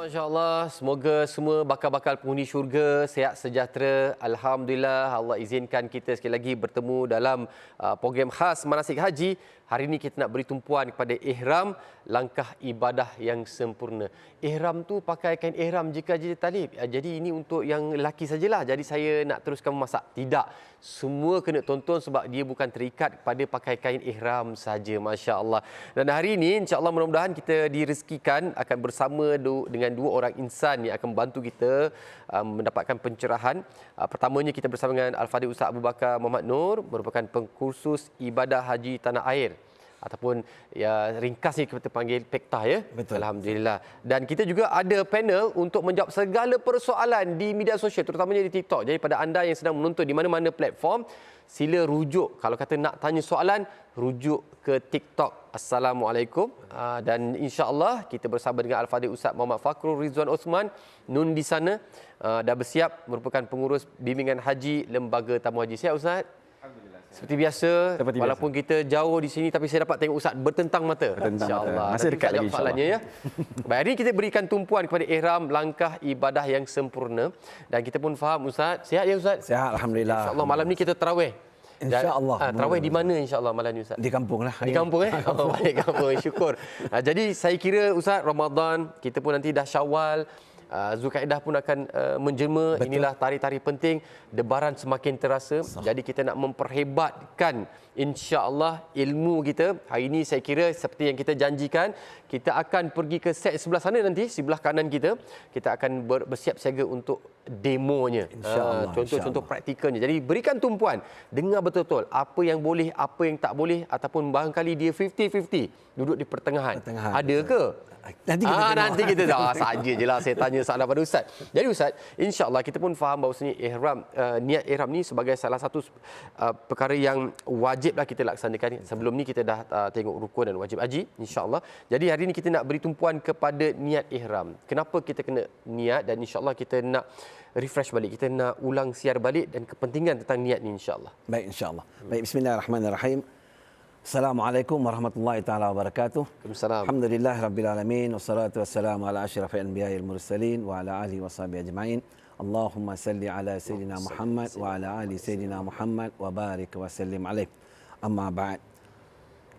Masya-Allah, semoga semua bakal-bakal penghuni syurga sihat sejahtera. Alhamdulillah, Allah izinkan kita sekali lagi bertemu dalam program khas manasik haji. Hari ini kita nak beri tumpuan kepada ihram, langkah ibadah yang sempurna. Ihram tu pakai kain ihram jika jadi talib. Jadi ini untuk yang lelaki sajalah. Jadi saya nak teruskan memasak. Tidak. Semua kena tonton sebab dia bukan terikat kepada pakai kain ihram saja. Masya-Allah. Dan hari ini insya-Allah mudah-mudahan kita direzekikan akan bersama dengan dua orang insan yang akan membantu kita mendapatkan pencerahan. Pertamanya kita bersama dengan Al-Fadhil Ustaz Abu Bakar Muhammad Nur, merupakan pengkursus ibadah haji tanah air. Ataupun ya ringkasnya kita panggil Pektah ya. Betul. Alhamdulillah. Dan kita juga ada panel untuk menjawab segala persoalan di media sosial, terutamanya di TikTok. Jadi pada anda yang sedang menonton di mana-mana platform, sila rujuk. Kalau kata nak tanya soalan, rujuk ke TikTok. Assalamualaikum. Dan insya-Allah kita bersama dengan Al-Fadhil Ustaz Muhammad Fakrul Rizwan Osman Nun di sana dah bersiap, merupakan pengurus bimbingan haji Lembaga Tamu Haji. Sihat Ustaz? Seperti biasa, walaupun kita jauh di sini tapi saya dapat tengok Ustaz bertentang mata. InsyaAllah. Masih dekat lagi insya-Allah ya. Baik, hari ini kita berikan tumpuan kepada ihram, langkah ibadah yang sempurna. Dan kita pun faham Ustaz. Sihat ya Ustaz? Sihat, alhamdulillah. Insya-Allah malam ni kita tarawih. InsyaAllah. Tarawih di mana insya-Allah malam ni Ustaz? Di kampung lah. Di kampung Oh, balik kampung. Syukur. Jadi saya kira Ustaz, Ramadan, kita pun nanti dah Syawal. Zulkaidah pun akan menjelma. Betul. Inilah tarikh-tarikh penting, debaran semakin terasa. Jadi kita nak memperhebatkan insya-Allah ilmu kita. Hari ini saya kira seperti yang kita janjikan, kita akan pergi ke set sebelah sana nanti, sebelah kanan kita. Kita akan bersiap siaga untuk demonya. Contoh-contoh praktikalnya. Jadi berikan tumpuan, dengar betul-betul apa yang boleh, apa yang tak boleh, ataupun barangkali dia 50-50 duduk di pertengahan. Ada ke? Nanti kita dah saja je lah saya tanya soalan pada Ustaz. Jadi Ustaz, insya-Allah kita pun faham bahawasanya ihram, niat ihram ni sebagai salah satu perkara yang wajiblah kita laksanakan. Sebelum ni kita dah tengok rukun dan wajib haji, insya-Allah. Jadi hari ini kita nak beri tumpuan kepada niat ihram. Kenapa kita kena niat, dan insya-Allah kita nak refresh balik, kita nak ulang siar balik dan kepentingan tentang niat ni insya-Allah. Baik, insya-Allah. Baik, bismillahirrahmanirrahim. Assalamualaikum warahmatullahi taala wabarakatuh. Waalaikumsalam. Alhamdulillah rabbil alamin, wassalatu wassalamu ala asyrafil anbiya'il mursalin wa ala alihi washabihi ajmain. Allahumma salli ala sayyidina Muhammad wa ala ali sayyidina Muhammad wa barik wa sallim alaih. Amma ba'd.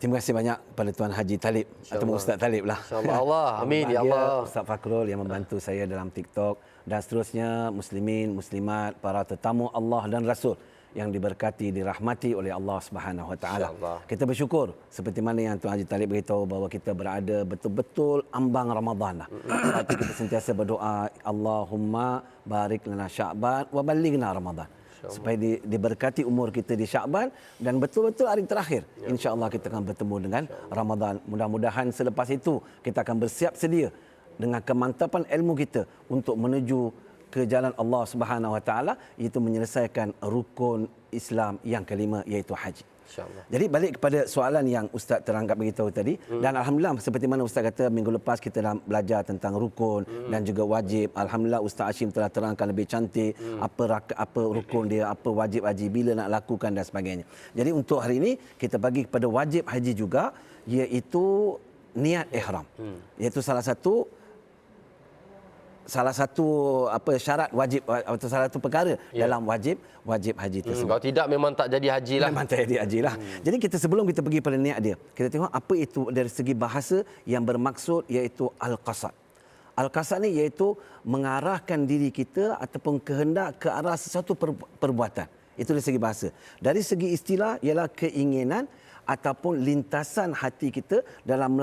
Terima kasih banyak kepada Tuan Haji Talib atau Ustaz Talib lah. Insya-Allah. Allah. Amin ya Allah. Ustaz Fakrul yang membantu saya dalam TikTok dan seterusnya, muslimin, muslimat, para tetamu Allah dan Rasul yang diberkati, dirahmati oleh Allah Subhanahu Wa Taala. Kita bersyukur seperti mana yang Tuan Haji Talib beritahu bahawa kita berada betul-betul ambang Ramadan lah. Sebab itu kita sentiasa berdoa, Allahumma barik lana Sya'ban wa ballighna Ramadan. Supaya diberkati umur kita di Sya'ban dan betul-betul hari terakhir insya-Allah kita akan bertemu dengan Ramadan. Mudah-mudahan selepas itu kita akan bersiap sedia dengan kemantapan ilmu kita untuk menuju ke jalan Allah Subhanahu Wa Taala, iaitu menyelesaikan rukun Islam yang kelima, iaitu haji. InsyaAllah. Jadi balik kepada soalan yang Ustaz terangkat beritahu tadi, dan alhamdulillah seperti mana Ustaz kata minggu lepas kita dah belajar tentang rukun dan juga wajib. Alhamdulillah Ustaz Hashim telah terangkan lebih cantik apa rukun dia, apa wajib haji, bila nak lakukan dan sebagainya. Jadi untuk hari ini kita bagi kepada wajib haji juga, iaitu niat ihram. Iaitu salah satu syarat wajib atau salah satu perkara dalam wajib haji tersebut. Kalau tidak memang tak jadi haji lah. Memang tak jadi haji lah. Jadi sebelum kita pergi pada niat dia, kita tengok apa itu dari segi bahasa yang bermaksud, iaitu al-qasad. Al-qasad ni iaitu mengarahkan diri kita ataupun kehendak ke arah sesuatu perbuatan. Itu dari segi bahasa. Dari segi istilah ialah keinginan ataupun lintasan hati kita dalam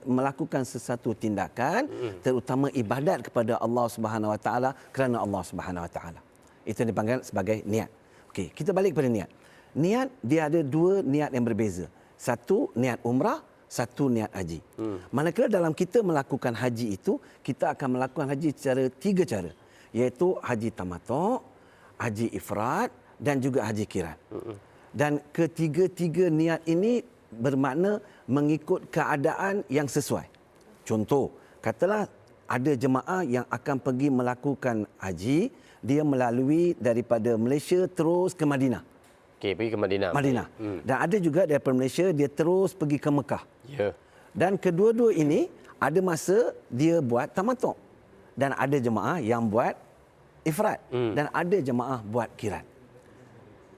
melakukan sesuatu tindakan, terutama ibadat kepada Allah Subhanahu Wa Taala kerana Allah Subhanahu Wa Taala. Itu dipanggil sebagai niat. Okey, kita balik kepada niat. Niat dia ada dua niat yang berbeza. Satu niat umrah, satu niat haji. Manakala dalam kita melakukan haji itu, kita akan melakukan haji secara tiga cara, iaitu haji tamattu', haji ifrad dan juga haji qiran. Dan ketiga-tiga niat ini bermakna mengikut keadaan yang sesuai. Contoh, katalah ada jemaah yang akan pergi melakukan haji, dia melalui daripada Malaysia terus ke Madinah. Okey, pergi ke Madinah. Dan ada juga daripada Malaysia dia terus pergi ke Mekah. Ya. Dan kedua-dua ini ada masa dia buat tamattu'. dan ada jemaah yang buat ifrad dan ada jemaah buat qiran.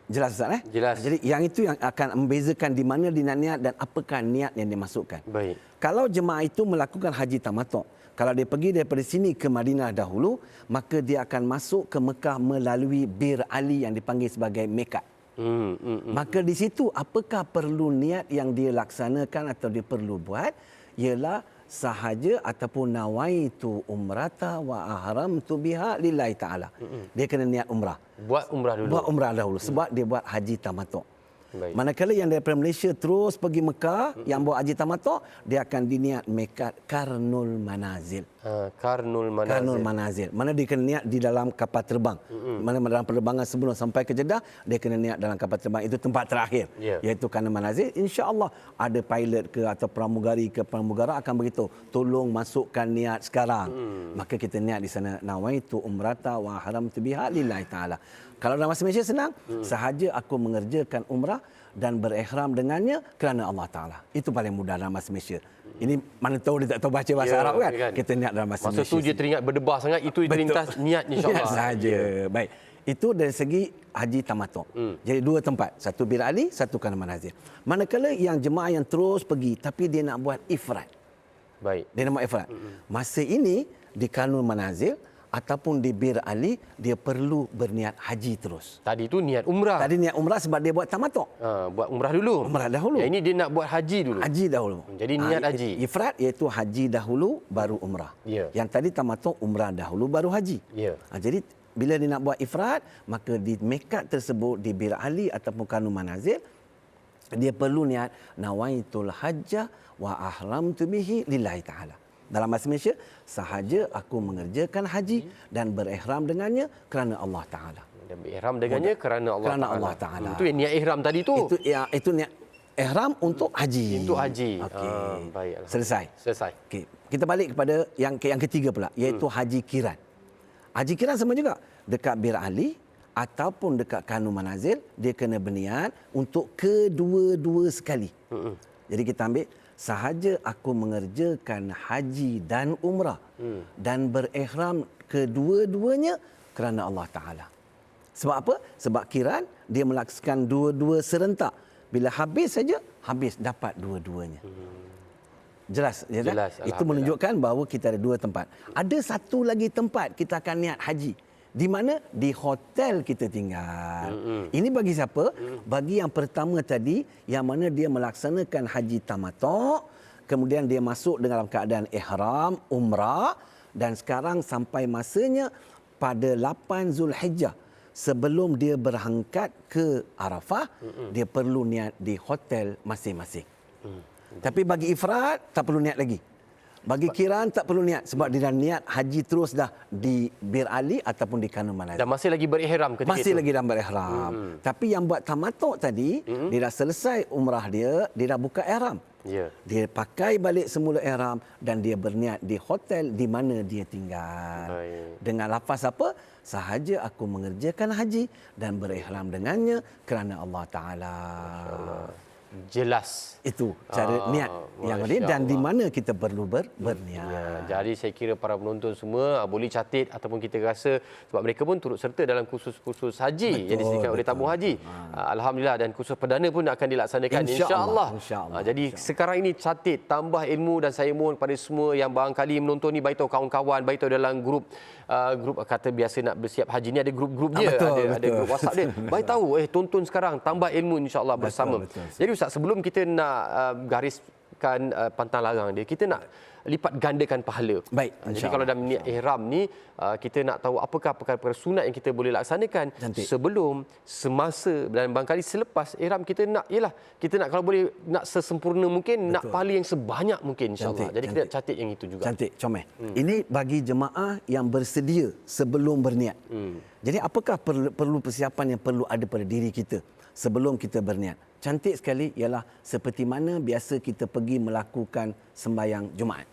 Jelas Ustaz Jelas. Jadi yang itu yang akan membezakan di mana dia nak niat dan apakah niat yang dimasukkan. Baik. Kalau jemaah itu melakukan haji tamattu', kalau dia pergi daripada sini ke Madinah dahulu, maka dia akan masuk ke Mekah melalui Bir Ali yang dipanggil sebagai Mekat. Maka di situ apakah perlu niat yang dia laksanakan atau dia perlu buat ialah sahaja ataupun nawaitu umrata wa ahramtu biha lillahi taala. Dia kena niat umrah. Buat umrah dulu. Buat umrah dahulu sebab dia buat haji tamattu'. Baik. Manakala yang daripada Malaysia terus pergi Mekah yang buat haji tamattu', dia akan diniat Mekat Karnul Manazil. Karnul Manazil. Karnul Manazil. Mana dia kena niat di dalam kapal terbang. Mana dalam penerbangan sebelum sampai ke Jeddah, dia kena niat dalam kapal terbang. Itu tempat terakhir. Iaitu Karnul Manazil. InsyaAllah ada pilot ke atau pramugari ke pramugara akan beritahu, tolong masukkan niat sekarang. Maka kita niat di sana, nawaitu umrata wa haramtu biha lillahi ta'ala. Kalau dalam bahasa Malaysia senang, sahaja aku mengerjakan umrah dan berihram dengannya kerana Allah Ta'ala. Itu paling mudah dalam bahasa Malaysia. Ini mana tahu dia tak tahu baca bahasa Arab kan? Kita niat dalam bahasa Malaysia. Masa tu dia teringat berdebar sangat, itu terlintas niat insyaAllah. Niat sahaja. Baik. Itu dari segi haji tamattu'. Jadi dua tempat. Satu Bir Ali, satu Karnul Manazil. Manakala yang jemaah yang terus pergi tapi dia nak buat ifrad. Baik. Dia nak buat ifrad. Masa ini di Karnul Manazil ataupun di Bir Ali, dia perlu berniat haji terus. Tadi tu niat umrah. Tadi niat umrah sebab dia buat tamattu'. Buat umrah dulu. Umrah dahulu. Yang ini dia nak buat haji dulu. Haji dahulu. Jadi niat haji. Ifrad iaitu haji dahulu baru umrah. Ya. Yang tadi tamattu' umrah dahulu baru haji. Ya. Jadi bila dia nak buat ifrad, maka di Mekat tersebut di Bir Ali ataupun Karnul Manazil, dia perlu niat nawaitul hajjah wa ahramtu bihi lillahi ta'ala. Dalam bahasa Malaysia, sahaja aku mengerjakan haji dan berihram dengannya kerana Allah Ta'ala. Dan berihram dengannya kerana Allah Kerana Ta'ala. Allah Ta'ala. Itu yang niat ihram tadi tu. Itu niat ihram untuk haji. Untuk haji. Okey. Baik. Alhamdulillah. Selesai. Selesai. Okey. Kita balik kepada yang ketiga pula, iaitu haji kiran. Haji kiran sama juga. Dekat Bir Ali ataupun dekat Karnul Manazil, dia kena berniat untuk kedua-dua sekali. Jadi kita ambil, sahaja aku mengerjakan haji dan umrah dan berihram kedua-duanya kerana Allah Ta'ala. Sebab apa? Sebab kiran dia melaksanakan dua-dua serentak. Bila habis saja, habis dapat dua-duanya. Jelas? Ya, Jelas. Itu menunjukkan bahawa kita ada dua tempat. Ada satu lagi tempat kita akan niat haji. Di mana? Di hotel kita tinggal. Ini bagi siapa? Bagi yang pertama tadi, yang mana dia melaksanakan haji tamattu', kemudian dia masuk dalam keadaan ihram, umrah, dan sekarang sampai masanya pada 8 Zulhijjah. Sebelum dia berangkat ke Arafah, dia perlu niat di hotel masing-masing. Tapi bagi ifrad, tak perlu niat lagi. Bagi kiran tak perlu niat sebab dia dah niat haji terus dah di Bir Ali ataupun di Karnul Manazil. Dan masih lagi berihram ketika masih itu. lagi dalam berihram. Tapi yang buat tamattu' tadi, dia dah selesai umrah dia dah buka ihram. Ya. Dia pakai balik semula ihram dan dia berniat di hotel di mana dia tinggal. Baik. Dengan lafaz apa? Sahaja aku mengerjakan haji dan berihram dengannya kerana Allah Ta'ala. Jelas. Itu cara niat yang Masya ini dan di Allah. mana kita perlu berniat. Ya, jadi saya kira para penonton semua boleh catat ataupun kita rasa sebab mereka pun turut serta dalam kursus-kursus haji yang disediakan oleh tabung haji. Alhamdulillah, dan kursus perdana pun akan dilaksanakan insya-Allah. InsyaAllah. Jadi sekarang ini catat, tambah ilmu, dan saya mohon kepada semua yang barangkali menonton ni, baik tahu kawan-kawan, baik tahu dalam grup kata biasa nak bersiap haji ni ada grup-grup dia, ada grup WhatsApp dia. Baik tahu tonton sekarang, tambah ilmu insya-Allah bersama. Betul. Jadi Ustaz, sebelum kita nak gariskan pantang larang dia, kita nak lipat gandakan pahala. Baik, Jadi insya-Allah. kalau dalam niat ihram ni, kita nak tahu apakah perkara-perkara sunat yang kita boleh laksanakan Cantik. sebelum, semasa dan barangkali selepas ihram. Kita nak, kita nak kalau boleh nak sesempurna mungkin, nak pahala yang sebanyak mungkin insya-Allah. Jadi kita catat yang itu juga. Cantik, comel. Ini bagi jemaah yang bersedia sebelum berniat. Jadi apakah perlu persiapan yang perlu ada pada diri kita sebelum kita berniat? Cantik sekali ialah seperti mana biasa kita pergi melakukan sembahyang Jumaat.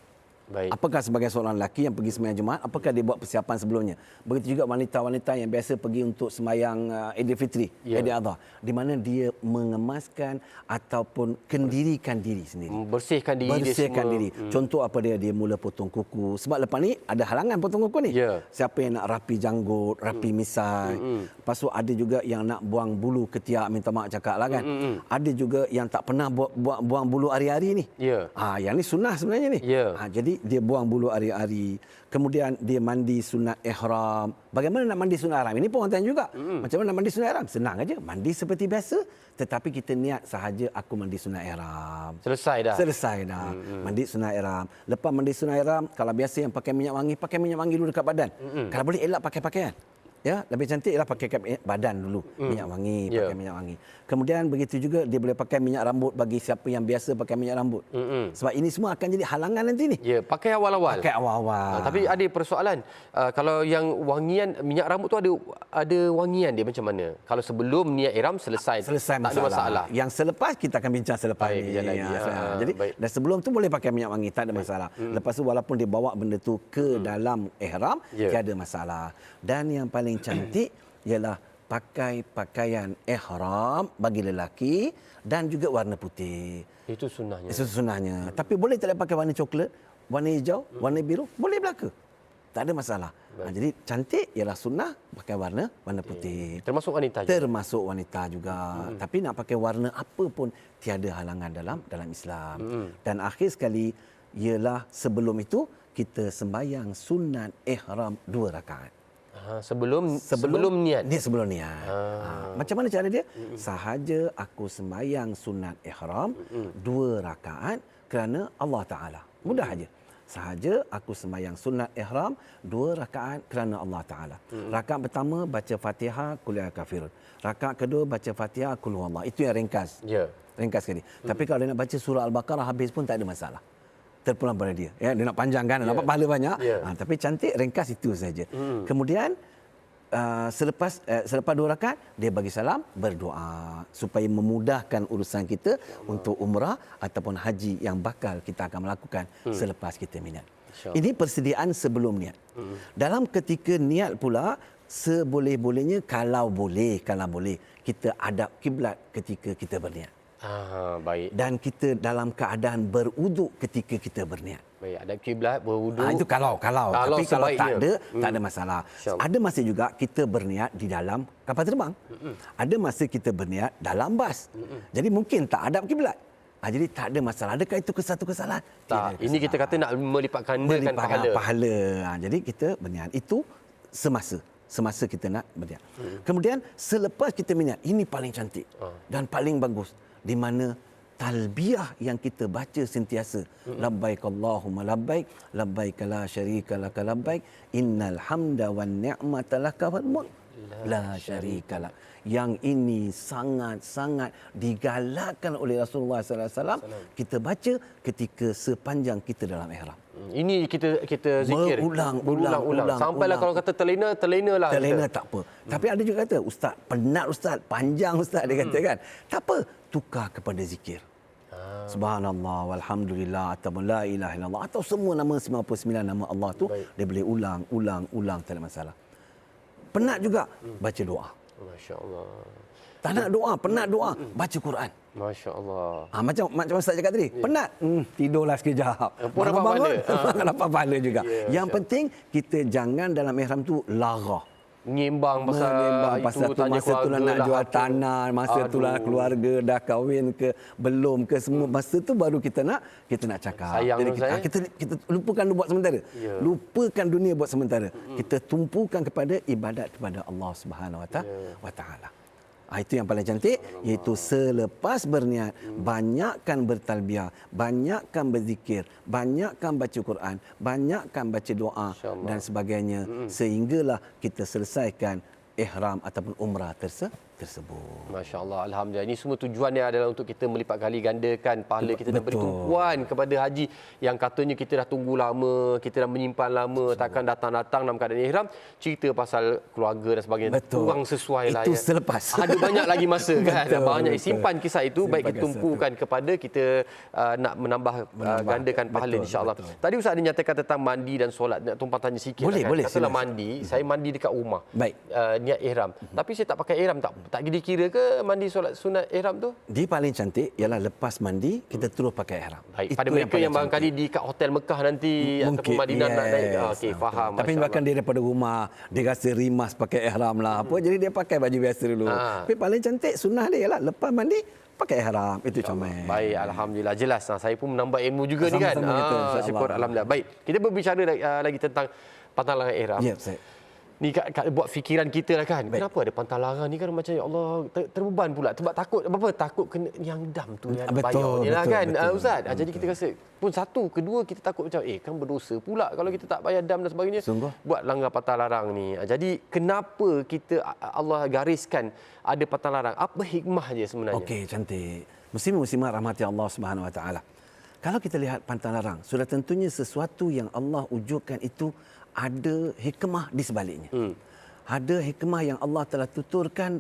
Baik. Apakah sebagai seorang lelaki yang pergi sembahyang Jumaat, apakah dia buat persiapan sebelumnya? Begitu juga wanita-wanita yang biasa pergi untuk sembahyang Idul Fitri, Idul Adha, di mana dia mengemaskan ataupun kendirikan diri sendiri. Bersihkan diri dia Bersihkan semua. diri. Contoh apa dia mula potong kuku. Sebab lepas ni ada halangan potong kuku ni. Ya. Siapa yang nak rapi janggut, rapi misai. Lepas tu ada juga yang nak buang bulu ketiak, minta maaf cakap lah kan. Ada juga yang tak pernah buang bulu hari-hari ni. Ya. Yang ni sunnah sebenarnya ni. Ya. Jadi dia buang bulu hari-hari. Kemudian dia mandi sunat ihram. Bagaimana nak mandi sunat ihram? Ini pun orang tanya juga. Macam mana nak mandi sunat ihram? Senang aja. Mandi seperti biasa. Tetapi kita niat sahaja aku mandi sunat ihram. Selesai dah. Selesai dah. Mandi sunat ihram. Lepas mandi sunat ihram, kalau biasa yang pakai minyak wangi dulu dekat badan. Kalau boleh elak pakai pakaian. Ya, lebih cantik ialah pakai badan dulu, minyak wangi, pakai minyak wangi. Kemudian begitu juga dia boleh pakai minyak rambut bagi siapa yang biasa pakai minyak rambut. Sebab ini semua akan jadi halangan nanti ni. Ya, pakai awal-awal. Pakai awal-awal. Tapi ada persoalan. Kalau yang wangian minyak rambut tu ada wangian dia macam mana? Kalau sebelum niat ihram selesai Selesai tak ada masalah. Yang selepas kita akan bincang selepas Baik, ni. kejap lagi. Jadi Baik. dan sebelum tu boleh pakai minyak wangi, tak ada masalah. Lepas tu walaupun dia bawa benda tu ke dalam ihram, tiada masalah. Dan yang paling cantik ialah pakai pakaian ihram bagi lelaki dan juga warna putih. Itu sunnahnya. Itu sunnahnya. Tapi boleh tak pakai warna coklat, warna hijau, warna biru? Boleh belaka. Tak ada masalah. Jadi cantik ialah sunnah pakai warna putih. Termasuk wanita juga. Termasuk wanita juga. Tapi nak pakai warna apa pun tiada halangan dalam Islam. Dan akhir sekali ialah sebelum itu kita sembahyang sunat ihram 2 rakaat. Sebelum niat. Sebelum niat. Macam mana cara dia? Sahaja aku sembahyang sunat ihram 2 rakaat kerana Allah Taala. Mudah aja. Sahaja aku sembahyang sunat ihram 2 rakaat kerana Allah Taala. Rakaat pertama baca Fatihah Qul ya kafirun. Rakaat kedua baca Fatihah Qul huwallah. Itu yang ringkas. Ya. Ringkas sekali. Tapi kalau dia nak baca surah Al-Baqarah habis pun tak ada masalah. Terpulang pada dia. Ya, dia nak panjangkan, dapat pahala banyak. Tapi cantik, ringkas itu saja. Kemudian selepas 2 rakaat dia bagi salam, berdoa supaya memudahkan urusan kita untuk umrah ataupun haji yang bakal kita akan melakukan selepas kita niat. Ini persediaan sebelum niat. Dalam ketika niat pula, seboleh-bolehnya kalau boleh kita hadap kiblat ketika kita berniat. Baik. Dan kita dalam keadaan berwuduk ketika kita berniat. Baik, ada kiblat, berwuduk. Itu kalau. Tapi kalau tak ada masalah. InsyaAllah. Ada masa juga kita berniat di dalam kapal terbang. Ada masa kita berniat dalam bas. Jadi mungkin tak hadap kiblat. Jadi tak ada masalah. Adakah itu satu kesalahan? Tak. Ini kita kata nak melipat gandakan pahala. Jadi kita berniat. Itu semasa kita nak berniat. Kemudian selepas kita berniat, ini paling cantik dan paling bagus. Di mana talbiyah yang kita baca sentiasa. Labbaik Allahumma labbaik, labbaik la syarika laka labbaik, innal hamda wan ni'mata laka wal mulk la syarika lak. Yang ini sangat-sangat digalakkan oleh Rasulullah sallallahu alaihi wasallam kita baca ketika sepanjang kita dalam ihram. Ini kita zikir Berulang. sampailah kalau kata terlenalah. Terlena tak apa. Tapi ada juga kata, ustaz, penat ustaz, panjang ustaz, dia kata kan. Tak apa, tukar kepada zikir. Subhanallah walhamdulillah ataupun la ilaha illallah atau semua nama 99 nama Allah tu dia boleh ulang tak ada masalah. Penat juga baca doa. Masya-Allah. Tak nak doa, penat doa, baca Quran. Masya-Allah. Macam Ustaz cakap tadi, penat, tidurlah sekejap. Pun dapat pahala. Dapat pahala juga. Ya, Yang penting kita jangan dalam ihram tu larah. Menyimbang pasal tu, masa tu nak jual tanah, masa tu lah keluarga dah kahwin ke belum ke semua, masa tu baru kita nak cakap. Sayang. Jadi kita lupakan buat sementara. Lupakan dunia buat sementara. Kita tumpukan kepada ibadat kepada Allah Subhanahu wa taala. Itu yang paling cantik, iaitu selepas berniat, banyakkan bertalbiyah, banyakkan berzikir, banyakkan baca Quran, banyakkan baca doa dan sebagainya, sehinggalah kita selesaikan ihram ataupun umrah tersebut. tersebut. Masya Allah, Alhamdulillah. Ini semua tujuannya adalah untuk kita melipat kali gandakan pahala kita dan beri tumpuan kepada haji yang katanya kita dah tunggu lama, kita dah menyimpan lama, takkan datang-datang dalam keadaan ihram, cerita pasal keluarga dan sebagainya. Kurang sesuai lah. Itu selepas. Ada banyak lagi masa kan. Banyak betul. simpan kisah itu, Simpan baik kita tumpukan kepada kita nak menambah gandakan pahala insya-Allah. Tadi Ustaz ada nyatakan tentang mandi dan solat. Nak tumpang tanya sikit. Boleh, boleh. Katalah mandi, saya mandi dekat rumah. Baik. Niat ihram. Tapi saya tak pakai ihram, tak dikira ke mandi solat sunat ihram tu? Dia paling cantik ialah lepas mandi kita terus pakai ihram. Baik. Pada mereka yang barangkali di kat hotel Mekah nanti ataupun Madinah nak naik. Okey, faham. Tapi bahkan dia daripada rumah, dia rasa rimas pakai ihram lah apa, jadi dia pakai baju biasa dulu. Tapi paling cantik sunnah dia ialah lepas mandi pakai ihram. Itu comel. Baik, alhamdulillah jelas. Saya pun menambah ilmu juga ni kan. Syukur alhamdulillah. Baik, kita berbicara lagi tentang pantang larang ihram. Ya, Ustaz. Ni buat fikiran kita lah kan. Kenapa ada pantang larang ni kan macam ya Allah terbeban pula. Sebab takut kena yang dam tu yang bayar ni lah kan Ustaz. Jadi kita rasa pun satu, kedua kita takut macam kan berdosa pula kalau kita tak bayar dam dan sebagainya. Sungguh. Buat langgar pantang larang ni. Jadi kenapa kita Allah gariskan ada pantang larang? Apa hikmah dia sebenarnya? Okey, cantik. Muslim-muslimat rahmati Allah Subhanahu Wa Taala. Kalau kita lihat pantang larang, sudah tentunya sesuatu yang Allah wujudkan itu ada hikmah di sebaliknya. Ada hikmah yang Allah telah tuturkan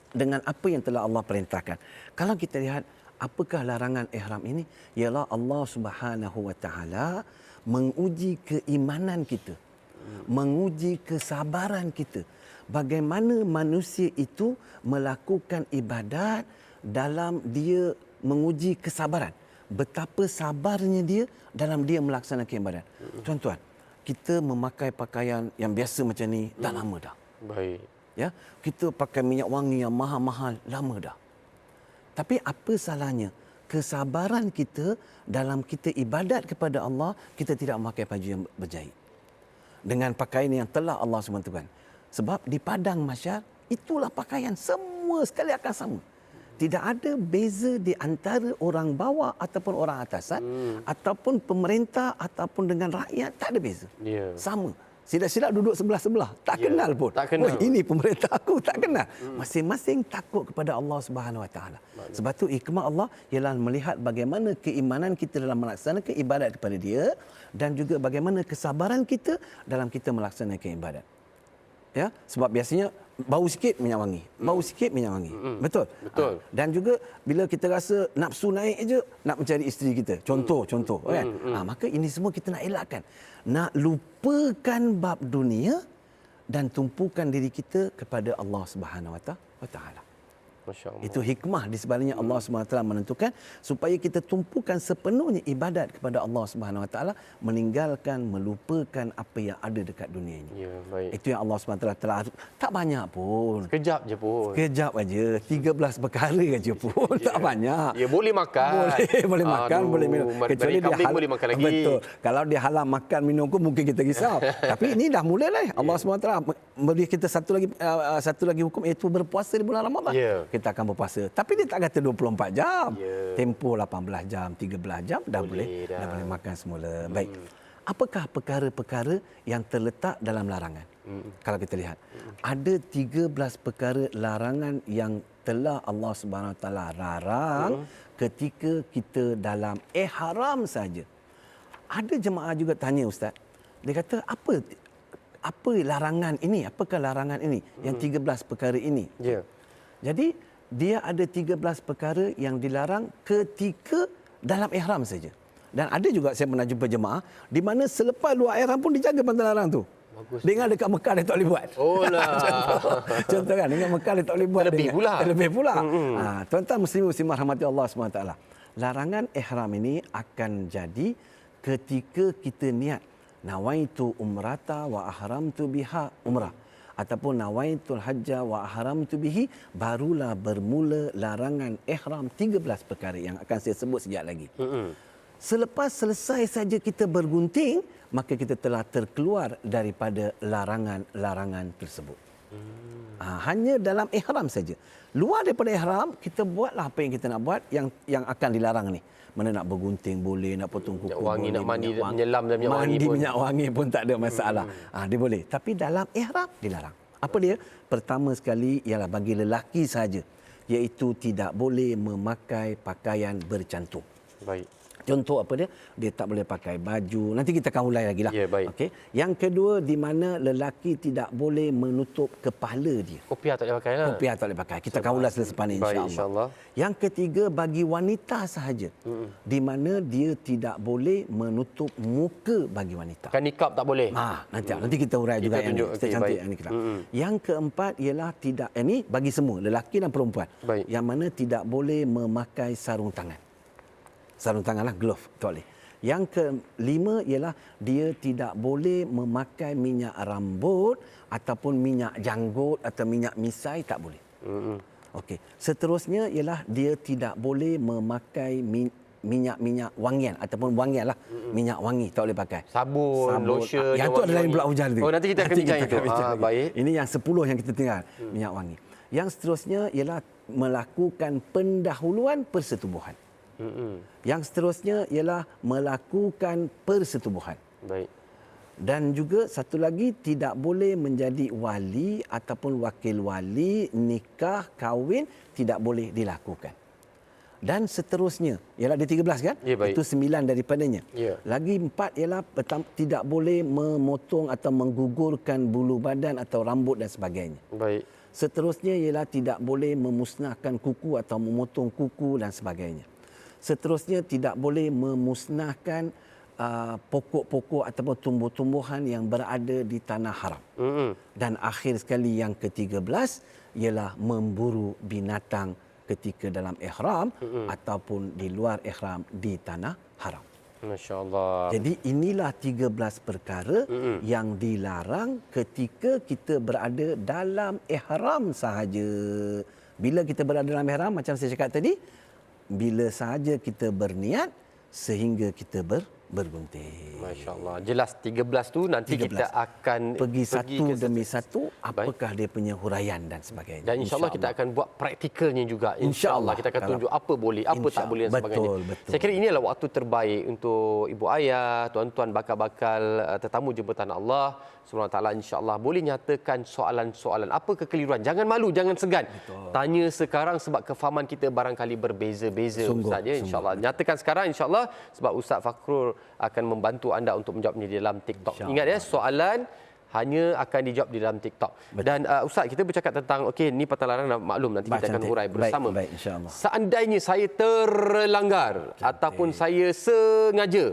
dengan apa yang telah Allah perintahkan. Kalau kita lihat apakah larangan ihram ini, ialah Allah Subhanahu Wa Taala menguji keimanan kita, menguji kesabaran kita. Bagaimana manusia itu melakukan ibadat dalam dia menguji kesabaran. Betapa sabarnya dia dalam dia melaksanakan ibadat. Tuan-tuan, kita memakai pakaian yang biasa macam ni dah lama dah. Baik. Ya, kita pakai minyak wangi yang mahal-mahal lama dah. Tapi apa salahnya kesabaran kita dalam kita ibadat kepada Allah, kita tidak memakai baju yang berjahit dengan pakaian yang telah Allah SWT. Sebab di padang mahsyar itulah pakaian semua sekali akan sama. Tidak ada beza di antara orang bawah ataupun orang atasan, ataupun pemerintah ataupun dengan rakyat, tak ada beza. Sama. Silap-silap duduk sebelah-sebelah, tak kenal pun. Tak kenal. Ini pemerintah aku, tak kenal. Masing-masing takut kepada Allah Subhanahu Wa Taala. Sebab tu hikmah Allah ialah melihat bagaimana keimanan kita dalam melaksanakan ibadat kepada Dia dan juga bagaimana kesabaran kita dalam kita melaksanakan ibadat. Ya, sebab biasanya bau sikit minyak wangi, bau sikit minyak wangi. Betul. Betul. Dan juga bila kita rasa nafsu naik je, nak mencari isteri kita. Contoh kan. Maka ini semua kita nak elakkan. Nak lupakan bab dunia dan tumpukan diri kita kepada Allah Subhanahu Wa Taala. Masya Allah. Itu hikmah di sebaliknya Allah SWT menentukan supaya kita tumpukan sepenuhnya ibadat kepada Allah SWT, meninggalkan, melupakan apa yang ada dekat dunia ini. Ya, baik. Itu yang Allah SWT telah, tak banyak pun. Sekejap je pun. Sekejap aja, 13 perkara aja pun, tak banyak. Ya, boleh makan. Boleh makan, boleh minum. Kecuali dia boleh makan lagi. Betul. Kalau dia halang makan minum pun mungkin kita risau. Tapi ini dah mula lah. Allah SWT beri kita satu lagi hukum, iaitu berpuasa di bulan Ramadan. Kita akan berpuasa. Tapi dia tak kata 24 jam. Tempoh 18 jam, 13 jam dah boleh makan semula. Baik. Apakah perkara-perkara yang terletak dalam larangan? Kalau kita lihat, ada 13 perkara larangan yang telah Allah Subhanahu Wa Taala larang ketika kita dalam ihram saja. Ada jemaah juga tanya, Ustaz. Dia kata, apa larangan ini? Apakah larangan ini? Yang 13 perkara ini. Jadi dia ada 13 perkara yang dilarang ketika dalam ihram saja. Dan ada juga saya pernah jumpa jemaah di mana selepas luar ihram pun dijaga pantang larang tu. Bagus. Dengan dekat Mekah dia tak boleh buat. Oh lah. Contoh kan, dengan Mekah dia tak boleh buat. Terlebih pula. Tuan-tuan muslimah rahmati Allah SWT. Larangan ihram ini akan jadi ketika kita niat nawaitu umrata wa ahramtu biha umrah, ataupun nawaitul hajja wa ahramtu bihi, barulah bermula larangan ihram 13 perkara yang akan saya sebut sekejap lagi. Selepas selesai saja kita bergunting, maka kita telah terkeluar daripada larangan-larangan tersebut. Hanya dalam ihram saja. Luar daripada ihram, kita buatlah apa yang kita nak buat yang akan dilarang ni. Mana nak bergunting boleh, nak potong kuku wangi, boleh, nak mandi menyelam dalam minyak wangi mandi pun. minyak wangi pun tak ada masalah. Dia boleh. Tapi dalam ihram dilarang. Apa dia? Pertama sekali ialah bagi lelaki sahaja, iaitu tidak boleh memakai pakaian bercantum. Baik. Contoh apa dia? Dia tak boleh pakai baju. Nanti kita akan ulai lagi lah. Ya, baik. Okey. Yang kedua, di mana lelaki tidak boleh menutup kepala dia. Kopiah tak boleh pakai lah. Kopiah tak boleh pakai. Kita akan ulas selepas ini, Baik, insya-Allah. insya-Allah. Yang ketiga, bagi wanita sahaja. Di mana dia tidak boleh menutup muka bagi wanita. Kan nikab tak boleh. Nanti kita urai juga Kita yang tunjuk. ni. Okey, Cantik baik. yang ni kita. Yang keempat ialah tidak, ini bagi semua, lelaki dan perempuan. Baik. Yang mana tidak boleh memakai sarung tangan. Sarung tangan lah, glove tak boleh. Yang kelima ialah dia tidak boleh memakai minyak rambut ataupun minyak janggut atau minyak misai, tak boleh. Okey. Seterusnya ialah dia tidak boleh memakai minyak-minyak wangian ataupun wangian lah. Minyak wangi tak boleh pakai. Sabun, lotion. Yang tu adalah yang pula hujan tu. Oh, nanti kita akan bincang itu. lagi. Baik. Ini yang 10 yang kita tinggal, minyak wangi. Yang seterusnya ialah melakukan pendahuluan persetubuhan. Yang seterusnya ialah melakukan persetubuhan. Baik. Dan juga satu lagi, tidak boleh menjadi wali ataupun wakil wali, nikah, kahwin, tidak boleh dilakukan. Dan seterusnya, ialah dia 13 kan? Ya, baik. Itu 9 daripadanya. Ya. Lagi 4 ialah tidak boleh memotong atau menggugurkan bulu badan atau rambut dan sebagainya. Baik. Seterusnya ialah tidak boleh memusnahkan kuku atau memotong kuku dan sebagainya. Seterusnya tidak boleh memusnahkan pokok-pokok ataupun tumbuh-tumbuhan yang berada di tanah haram. Dan akhir sekali yang ke-13 ialah memburu binatang ketika dalam ihram ataupun di luar ihram di tanah haram. Masya-Allah. Jadi inilah 13 perkara yang dilarang ketika kita berada dalam ihram sahaja. Bila kita berada dalam ihram, macam saya cakap tadi, bila sahaja kita berniat sehingga kita bergunting. Masya-Allah. Jelas 13 tu nanti 13. Kita akan pergi satu demi satu, apakah dia punya huraian dan sebagainya. Dan insya-Allah kita akan buat praktikalnya juga. Insya-Allah kita akan tunjuk apa boleh, apa tak boleh dan sebagainya. Betul. Saya kira ini adalah waktu terbaik untuk ibu ayah, tuan-tuan bakal-bakal tetamu jemputan Allah Subhanahu Wa Taala, insya-Allah boleh nyatakan soalan-soalan. Apa kekeliruan? Jangan malu, jangan segan. Betul. Tanya sekarang sebab kefahaman kita barangkali berbeza-beza, Ustaz, ya, insya-Allah. Nyatakan sekarang, insya-Allah, sebab Ustaz Fakrul akan membantu anda untuk menjawabnya di dalam TikTok. Ingat ya, soalan hanya akan dijawab di dalam TikTok. Betul. Dan Ustaz, kita bercakap tentang, okey, ni Patah Larang dah maklum, nanti kita akan hurai bersama. Baik, insya-Allah. Seandainya saya terlanggar ataupun saya sengaja,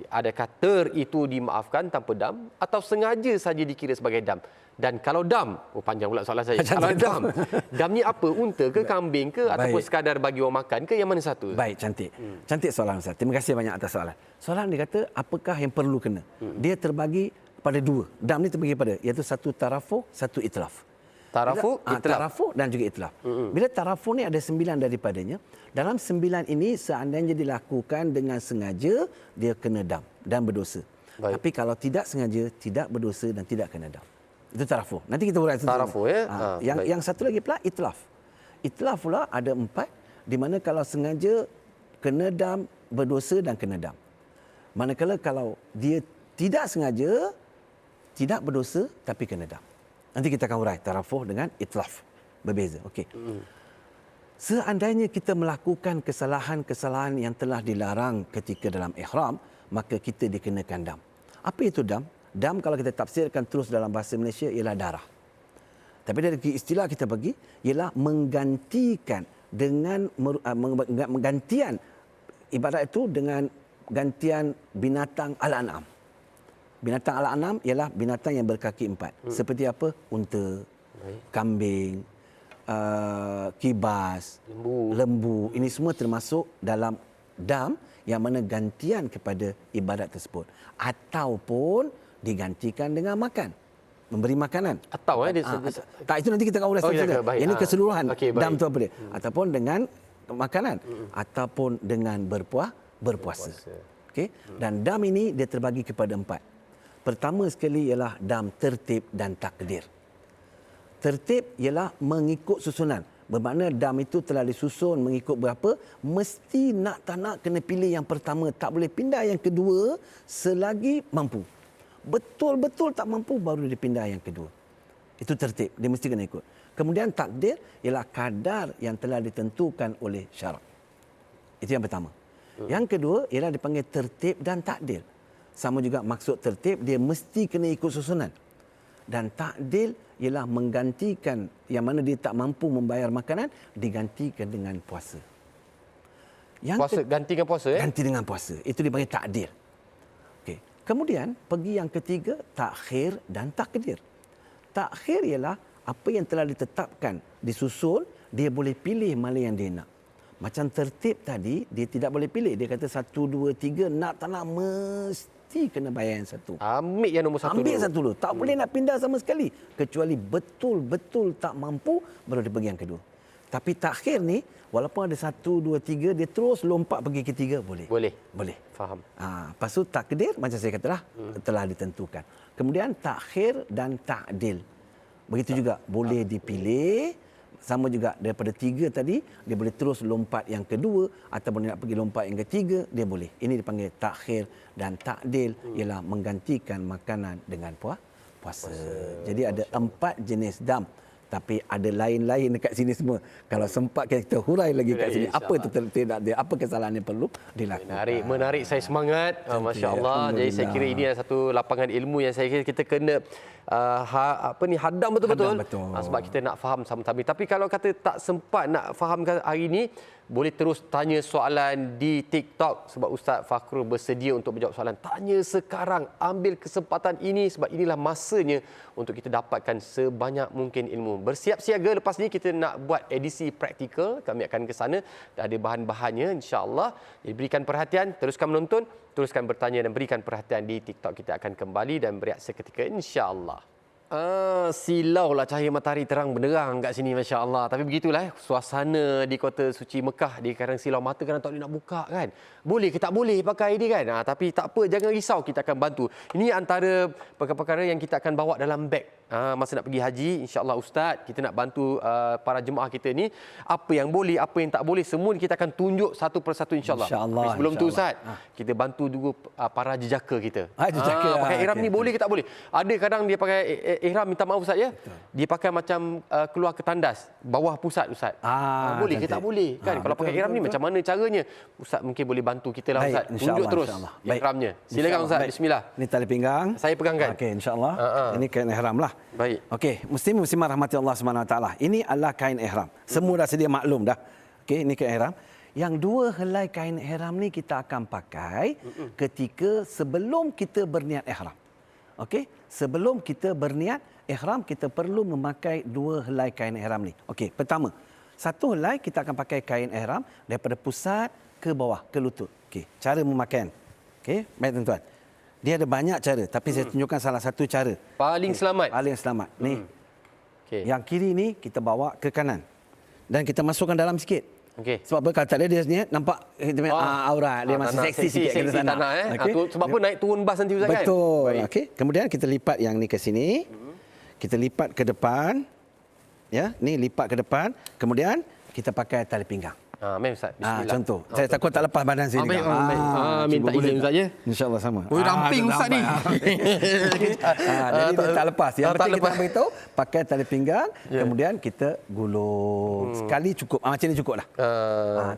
adakah itu dimaafkan tanpa dam atau sengaja saja dikira sebagai dam? Dan kalau dam, panjang pula soalan saya. Kalau dam ni apa? Unta ke, kambing ke, ataupun sekadar bagi orang makan ke, yang mana satu? Baik, cantik. Cantik soalan Ustaz. Terima kasih banyak atas soalan. Soalan dia kata, apakah yang perlu kena? Dia terbagi pada dua. Dam ni terbagi pada, iaitu satu tarafuh, satu itlaf. Tarafuh dan juga itlaf. Bila tarafuh ni ada 9 daripadanya. Dalam 9 ini seandainya dilakukan dengan sengaja, dia kena dam dan berdosa. Baik. Tapi kalau tidak sengaja, tidak berdosa dan tidak kena dam. Itu tarafuh. Nanti kita urai tarafuh, ya. Yang satu lagi pula itlaf. Itlaf pula ada 4, di mana kalau sengaja kena dam, berdosa dan kena dam. Manakala kalau dia tidak sengaja, tidak berdosa tapi kena dam. Nanti kita akan urai tarafuh dengan itlaf. Berbeza. Okey. Seandainya kita melakukan kesalahan-kesalahan yang telah dilarang ketika dalam ihram, maka kita dikenakan dam. Apa itu dam? Dam kalau kita tafsirkan terus dalam bahasa Malaysia ialah darah. Tapi dari istilah kita bagi ialah menggantikan dengan menggantian ibarat itu dengan gantian binatang al-an'am. Binatang al-an'am ialah binatang yang berkaki 4. Seperti apa? Unta, kambing, kibas, lembu. Ini semua termasuk dalam dam yang mana gantian kepada ibadat tersebut. Ataupun digantikan dengan makan. Memberi makanan. Atau tak, itu nanti kita akan ulas. Ini keseluruhan. Dam tu apa dia? Ataupun dengan makanan. Ataupun dengan berpuasa. Okey. Dan dam ini dia terbagi kepada 4. Pertama sekali ialah dam tertib dan takdir. Tertib ialah mengikut susunan. Bermakna dam itu telah disusun mengikut berapa, mesti nak tak nak kena pilih yang pertama. Tak boleh pindah yang kedua selagi mampu. Betul-betul tak mampu baru dipindah yang kedua. Itu tertib, dia mesti kena ikut. Kemudian takdir ialah kadar yang telah ditentukan oleh syarak. Itu yang pertama. Yang kedua ialah dipanggil tertib dan takdil. Sama juga maksud tertib, dia mesti kena ikut susunan. Dan takdil ialah menggantikan yang mana dia tak mampu membayar makanan, digantikan dengan puasa. Ganti dengan puasa Ganti dengan puasa. Itu dipanggil takdil. Okey. Kemudian pergi yang ketiga, takhir dan takdir. Takhir ialah apa yang telah ditetapkan, disusun, dia boleh pilih mana yang dia nak. Macam tertib tadi, dia tidak boleh pilih. Dia kata 1, 2, 3, nak tak nak mesti kena bayar yang satu. Ambil yang nombor satu Ambil dulu. satu dulu. Tak boleh nak pindah sama sekali. Kecuali betul-betul tak mampu, baru dia pergi yang kedua. Tapi takhir ni, walaupun ada 1, 2, 3, dia terus lompat pergi ketiga, boleh. Boleh. Faham. Lepas tu takdir, macam saya katalah, telah ditentukan. Kemudian takhir dan takdil. Begitu juga, boleh dipilih. Sama juga daripada 3 tadi, dia boleh terus lompat yang kedua ataupun nak pergi lompat yang ketiga, dia boleh. Ini dipanggil takhir dan takdil, ialah menggantikan makanan dengan puasa. Jadi ada 4 jenis dam. Tapi ada lain-lain dekat sini semua. Kalau sempat kita hurai lagi kat sini, apa itu tidak dia, apa kesalahan yang perlu dilakukan. Menarik, saya semangat. Masya-Allah. Jadi saya kira ini adalah satu lapangan ilmu yang saya kira kita kena hadam betul-betul. Sebab kita nak faham sama-sama. Tapi kalau kata tak sempat nak fahamkan hari ini, boleh terus tanya soalan di TikTok sebab Ustaz Fakhrul bersedia untuk menjawab soalan. Tanya sekarang, ambil kesempatan ini sebab inilah masanya untuk kita dapatkan sebanyak mungkin ilmu. Bersiap siaga, lepas ni kita nak buat edisi praktikal. Kami akan ke sana, dah ada bahan-bahannya insya-Allah. Jadi berikan perhatian, teruskan menonton, teruskan bertanya dan berikan perhatian di TikTok. Kita akan kembali dan berehat seketika insya-Allah. Silau lah cahaya matahari terang benderang kat sini, Masya Allah. Tapi begitulah suasana di kota suci Mekah. Di kadang silau mata, kadang tak boleh nak buka kan. Boleh ke tak boleh pakai ini kan. Tapi tak apa, jangan risau, kita akan bantu. Ini antara perkara-perkara yang kita akan bawa dalam beg. Masa nak pergi haji, insya-Allah Ustaz, kita nak bantu para jemaah kita ni. Apa yang boleh, apa yang tak boleh, semua kita akan tunjuk satu persatu insya-Allah. Insya-Allah. Sebelum tu Ustaz, kita bantu dulu para jejaka kita. Jejaka. Pakai ihram ni boleh ke tak boleh? Ada kadang dia pakai ihram, minta maaf Ustaz ya. Dia pakai macam keluar ke tandas, bawah pusat Ustaz. Boleh ke tak boleh? Kan kalau pakai ihram ni macam mana caranya? Ustaz mungkin boleh bantu kita lah Ustaz. Tunjuk terus ihramnya. Silakan Ustaz, bismillah. Ini tali pinggang. Saya pegangkan. Okey, insya-Allah. Ini kain ihram lah. Baik. Okey, muslimah rahmati Allah Subhanahu Wa Taala. Ini adalah kain ihram. Semua dah sedia maklum dah. Okey, ini kain ihram. Yang 2 helai kain ihram ni kita akan pakai ketika sebelum kita berniat ihram. Okey, sebelum kita berniat ihram, kita perlu memakai 2 helai kain ihram ni. Okey, pertama, 1 helai kita akan pakai kain ihram daripada pusat ke bawah, ke lutut. Okey, cara memakaian. Okey, baik tuan-tuan. Dia ada banyak cara, tapi saya tunjukkan salah satu cara. Paling selamat. Paling selamat. Ni. Okey. Yang kiri ni kita bawa ke kanan. Dan kita masukkan dalam sikit. Okey. Sebab apa kalau tak ada dia ni nampak aurat dia masih seksi sikit kat sana. Okay. Sebab apa naik turun bas nanti Ustaz kan? Betul. Okey. Kemudian kita lipat yang ni ke sini. Kita lipat ke depan. Ya, ni lipat ke depan. Kemudian kita pakai tali pinggang. Mem Ustaz, bismillah. Contoh. Saya takut tak lepas badan saya ni. Minta izin Ustaz ya. InsyaAllah sama. Ramping Ustaz ni. Jadi dia tak lepas. Yang penting kita beritahu, pakai tali pinggang, kemudian kita gulung. Sekali cukup. Macam ni cukup dah.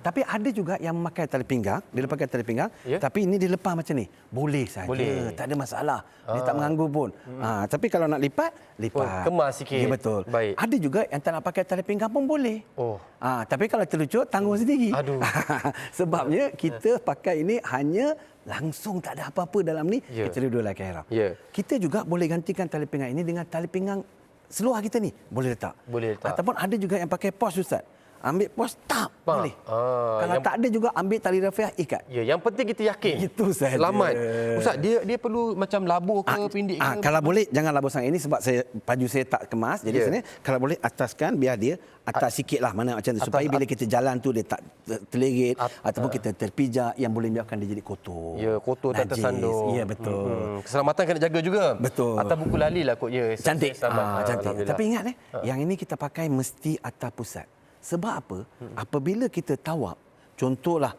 Tapi ada juga yang memakai tali pinggang, dia pakai tali pinggang, tapi ini dilepas macam ni. Boleh saja. Tak ada masalah. Dia tak mengganggu pun. Tapi kalau nak lipat, kemas sikit. Ya betul. Baik. Ada juga yang tak nak pakai tali pinggang pun boleh. Tapi kalau terlucut, tanggung sendiri. Aduh. Sebabnya kita pakai ini hanya langsung, tak ada apa-apa dalam ni, kecuali 2 helai kain ihram. Kita juga boleh gantikan tali pinggang ini dengan tali pinggang seluar kita ni. Boleh letak. Ataupun ada juga yang pakai pos Ustaz. Ambil pos tak boleh. Kalau tak ada juga ambil tali rafiah ikat. Ya, yang penting kita yakin. Itu saja. Selamat. Ustaz, dia perlu macam labuh ke pindik ke? Kalau boleh jangan labuh sangat. Ini sebab baju saya tak kemas. Jadi sini kalau boleh ataskan, biar dia atas sikitlah mana macam tu, supaya bila kita jalan tu dia tak terlerit ataupun kita terpijak yang boleh menyebabkan dia jadi kotor. Ya, kotor tak tersandung. Ya, betul. Keselamatan kena jaga juga. Betul. Atas buku lali lah kot. Ya, cantik. Cantik. Tapi ingat yang ini kita pakai mesti atas pusat. Sebab apa? Apabila kita tawaf, contohlah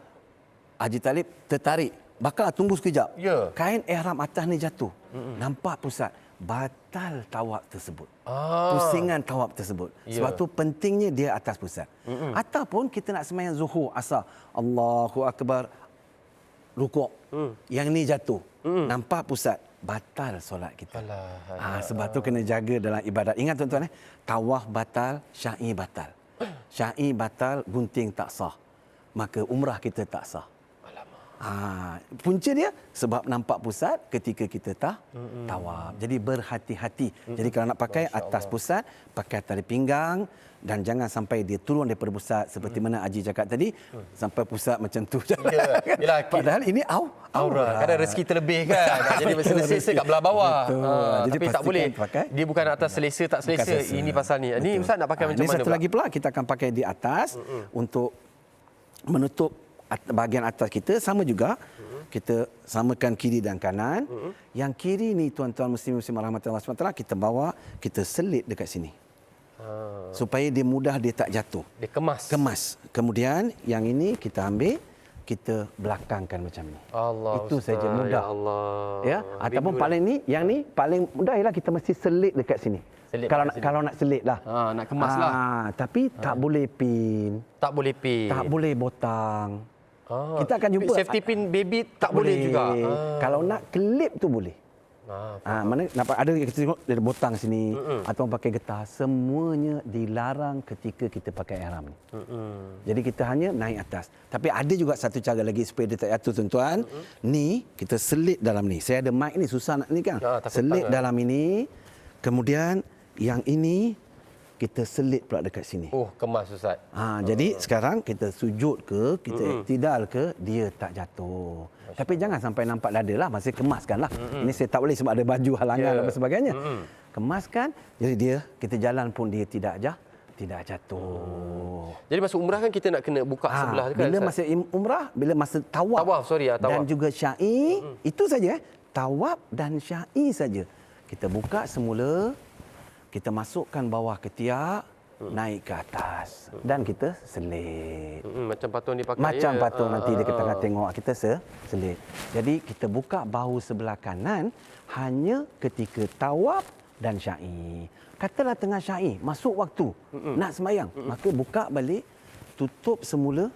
Haji Talib tertarik, bakal tunggu sekejap. Kain ihram atas ni jatuh. Nampak pusat. batal tawaf tersebut. Ah. Pusingan tawaf tersebut. Ya. Sebab tu pentingnya dia atas pusat. Ataupun kita nak sembahyang zuhur, asar, Allahu Akbar, rukuk. Yang ni jatuh. Nampak pusat, batal solat kita. Sebab tu kena jaga dalam ibadat. Ingat tuan-tuan, tawaf batal, syai batal. Syai batal, gunting tak sah. Maka umrah kita tak sah. Punca dia sebab nampak pusat ketika kita tawaf. Jadi berhati-hati. Jadi kalau nak pakai atas pusat, pakai tali pinggang dan jangan sampai dia turun daripada pusat seperti mana Haji cakap tadi, sampai pusat macam tu. Yalah, Padahal ini aura. Kadang rezeki terlebih kan. Jadi selesa kat belah bawah. Jadi Tapi tak boleh. pakai. Dia bukan atas selesa tak selesa. Ini pasal ni. Ini Ustaz nak pakai macam ini mana? satu lagi pula kita akan pakai di atas untuk menutup bahagian atas kita. Sama juga kita samakan kiri dan kanan. Yang kiri ni tuan-tuan muslim-muslim rahmatullah SWT, kita bawa, kita selit dekat sini. Supaya dia mudah, dia tak jatuh. Dia kemas. Kemudian yang ini kita ambil, kita belakangkan macam ni. Allah Itu Ustaz, saja mudah. Ya Allah. Ya, ataupun paling ni, yang ni paling mudah ialah kita mesti selit dekat sini. Kalau nak selit lah. Nak kemas lah. Tapi tak boleh pin. Tak boleh pin. Tak boleh botang. Kita akan jumpa. Safety pin baby tak boleh juga. Kalau nak kelip tu boleh. Mana nampak ada kita tengok dia ada botang sini atau pakai getah, semuanya dilarang ketika kita pakai ihram ni. Jadi kita hanya naik atas. Tapi ada juga satu cara lagi supaya dia tak jatuh tuan-tuan. Ni kita selit dalam ni. Saya ada mic ni susah nak ni kan. Selit dalam ini. Kemudian yang ini kita selit pula dekat sini. Kemas Ustaz. Jadi sekarang kita sujud ke, kita iktidal ke, dia tak jatuh. Tapi jangan sampai nampak dada lah, masih kemaskan lah. Ini saya tak boleh sebab ada baju halangan dan sebagainya. Kemaskan, jadi dia, kita jalan pun dia tidak jatuh. Jadi masa umrah kan kita nak kena buka sebelah kan? Bila masa umrah, bila masa tawaf. Tawaf. Dan juga syai, itu saja. Tawaf dan syai saja. Kita buka semula, kita masukkan bawah ketiak, naik ke atas dan kita selit. Macam patung dipakai. Macam patung nanti dia tengah tengok kita selit. Jadi kita buka bahu sebelah kanan hanya ketika tawaf dan syai. Katalah tengah syai, masuk waktu nak sembahyang, maka buka balik, tutup semula.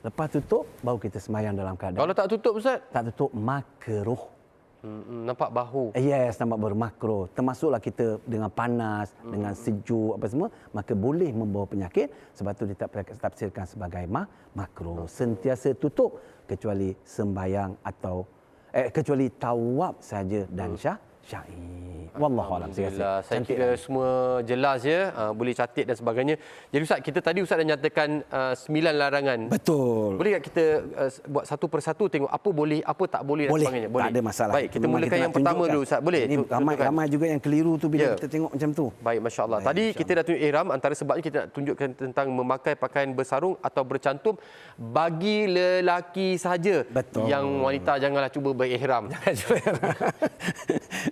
Lepas tutup baru kita sembahyang dalam keadaan. Kalau tak tutup Ustaz? Tak tutup makruh. Nampak bahu. Yes, nampak bermakruh. Termasuklah kita dengan panas, dengan sejuk apa semua, maka boleh membawa penyakit. Sebab tu dia tak tafsirkan sebagai makruh. Sentiasa tutup kecuali sembahyang atau kecuali tawaf saja dan syai. Wallahu a'lam. Saya kira semua jelas ya, boleh catat dan sebagainya. Jadi Ustaz, kita tadi Ustaz dah nyatakan 9 larangan. Betul. Boleh tak kita buat satu persatu tengok apa boleh, apa tak boleh dan sebagainya? Boleh. Tak ada masalah. Baik, kita mulakan yang pertama dulu Ustaz. Boleh? Ini ramai juga yang keliru tu bila kita tengok macam tu. Baik, masya-Allah. Tadi kita dah tunjuk ihram, antara sebabnya kita nak tunjukkan tentang memakai pakaian bersarung atau bercantum bagi lelaki sahaja. Betul. Yang wanita janganlah cuba berihram.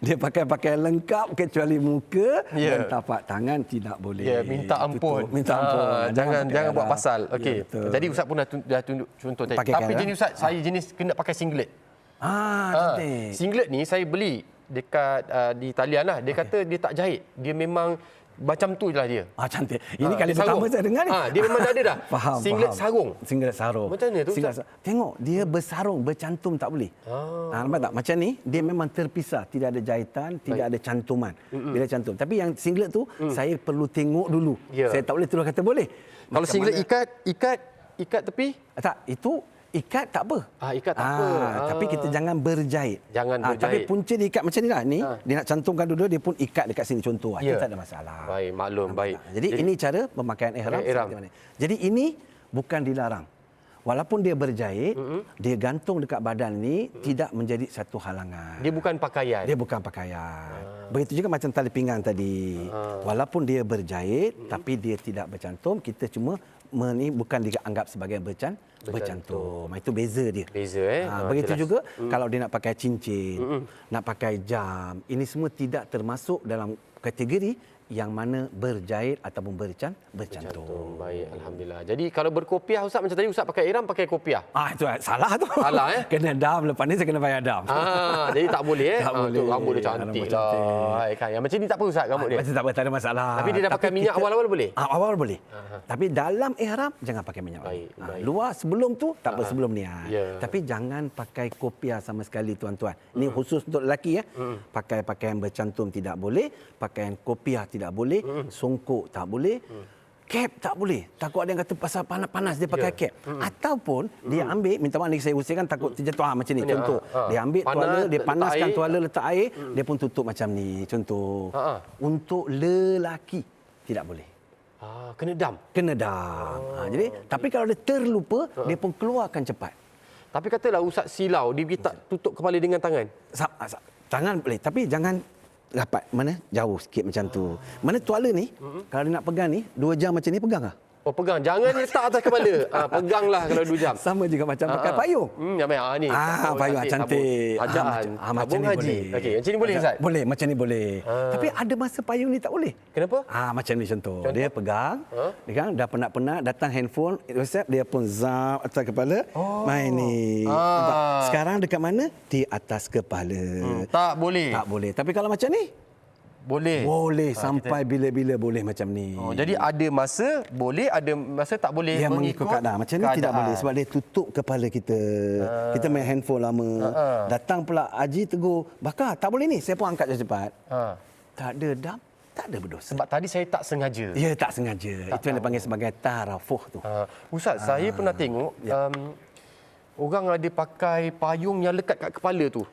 Dia pakai pakaian lengkap kecuali muka dan tapak tangan tidak boleh. Minta ampun. Minta ampun. Jangan buat pasal. Okey. Tadi Ustaz pun dah tunjuk contoh tadi. Tapi jenis Ustaz, saya jenis kena pakai singlet. Cantik. Singlet ni saya beli dekat di talian lah. Dia kata dia tak jahit. Dia memang macam tu je lah dia. Cantik. Ini kali pertama saya dengar ni. Dia memang ada dah. Faham. Singlet sarung. Singlet sarung. Macam mana tu? Tengok, dia bersarung, bercantum tak boleh. Nampak tak? Macam ni, dia memang terpisah. Tidak ada jahitan, tidak ada cantuman. Bila cantum. Tapi yang singlet tu, saya perlu tengok dulu. Saya tak boleh terus kata boleh. Kalau singlet ikat tepi? Tak, itu ikat tak apa. Ikat tak apa. Tapi kita jangan berjahit. Jangan berjahit. Tapi punca dia ikat macam ni lah. Ni, dia nak cantumkan dulu, dia pun ikat dekat sini contoh. Itu tak ada masalah. Baik, maklum. Baik. Jadi ini cara pemakaian ihram. Jadi ini bukan dilarang. Walaupun dia berjahit, dia gantung dekat badan ni tidak menjadi satu halangan. Dia bukan pakaian. Dia bukan pakaian. Begitu juga macam tali pinggang tadi. Walaupun dia berjahit, tapi dia tidak bercantum, kita cuma bukan dianggap sebagai bercantum. Itu beza dia. Begitu jelas. Juga kalau dia nak pakai cincin, nak pakai jam, ini semua tidak termasuk dalam kategori yang mana berjahit ataupun bercantum. Baik, alhamdulillah. Jadi kalau berkopiah Ustaz, macam tadi Ustaz pakai ihram pakai kopiah. Itu salah tu. Salah Kena dam, lepas ni saya kena bayar dam. Jadi tak boleh Tak boleh. tu rambut dia cantik Rambut lah. cantik. Kan. Yang macam ni tak apa Ustaz rambut dia. Macam tak apa, tak ada masalah. Tapi dia dah pakai minyak awal-awal boleh? Awal boleh. Tapi dalam ihram jangan pakai minyak. Baik, baik. Luar sebelum tu tak apa sebelum niat. Ya. Tapi jangan pakai kopiah sama sekali tuan-tuan. Ini khusus untuk lelaki ya. Pakai pakaian bercantum tidak boleh, pakaian kopiah tidak boleh, songkok tak boleh. Cap tak boleh. Takut ada yang kata pasal panas-panas dia pakai cap. Ataupun dia ambil, minta maaf ni saya usirkan takut terjatuh macam ni. Contoh, dia ambil tuala, dia panaskan tuala, letak air, dia pun tutup macam ni. Contoh. Untuk lelaki tidak boleh. Kena dam. Kena dam. Jadi, tapi kalau dia terlupa, dia pun keluarkan cepat. Tapi katalah Ustaz silau, dia pergi tak tutup kepala dengan tangan. Tangan boleh, tapi jangan rapat. Mana? Jauh sikit macam tu. Mana tuala ni, kalau dia nak pegang ni, 2 jam macam ni pegang lah. Oh, pegang. Jangan letak atas kepala. Peganglah kalau 2 jam. Sama juga macam pakai payung. Ni. Payung cantik. Ajaan. Macam ni haji. boleh. Okey, macam ni boleh Ustaz? Boleh, macam ni boleh. Tapi ada masa payung ni tak boleh. Kenapa? Macam ni contoh. Dia pegang, dia kan dah penat-penat, datang handphone, WhatsApp, dia pun zap atas kepala, main ni. Nampak? Sekarang dekat mana? Di atas kepala. Tak boleh. Tak boleh. Tapi kalau macam ni, boleh. boleh sampai bila-bila boleh macam ni. Jadi ada masa boleh, ada masa tak boleh. Dia mengikut keadaan. Macam ni tidak boleh sebab dia tutup kepala kita. Kita main handphone lama. Datang pula haji tegur, "Bakar, tak boleh ni." Saya pun angkat cepat. Tak ada dam, tak ada berdosa. Sebab tadi saya tak sengaja. Ya, tak sengaja. Itu yang dipanggil sebagai tarafuh tu. Ustaz, saya pernah tengok orang ada pakai payung yang lekat kat kepala tu.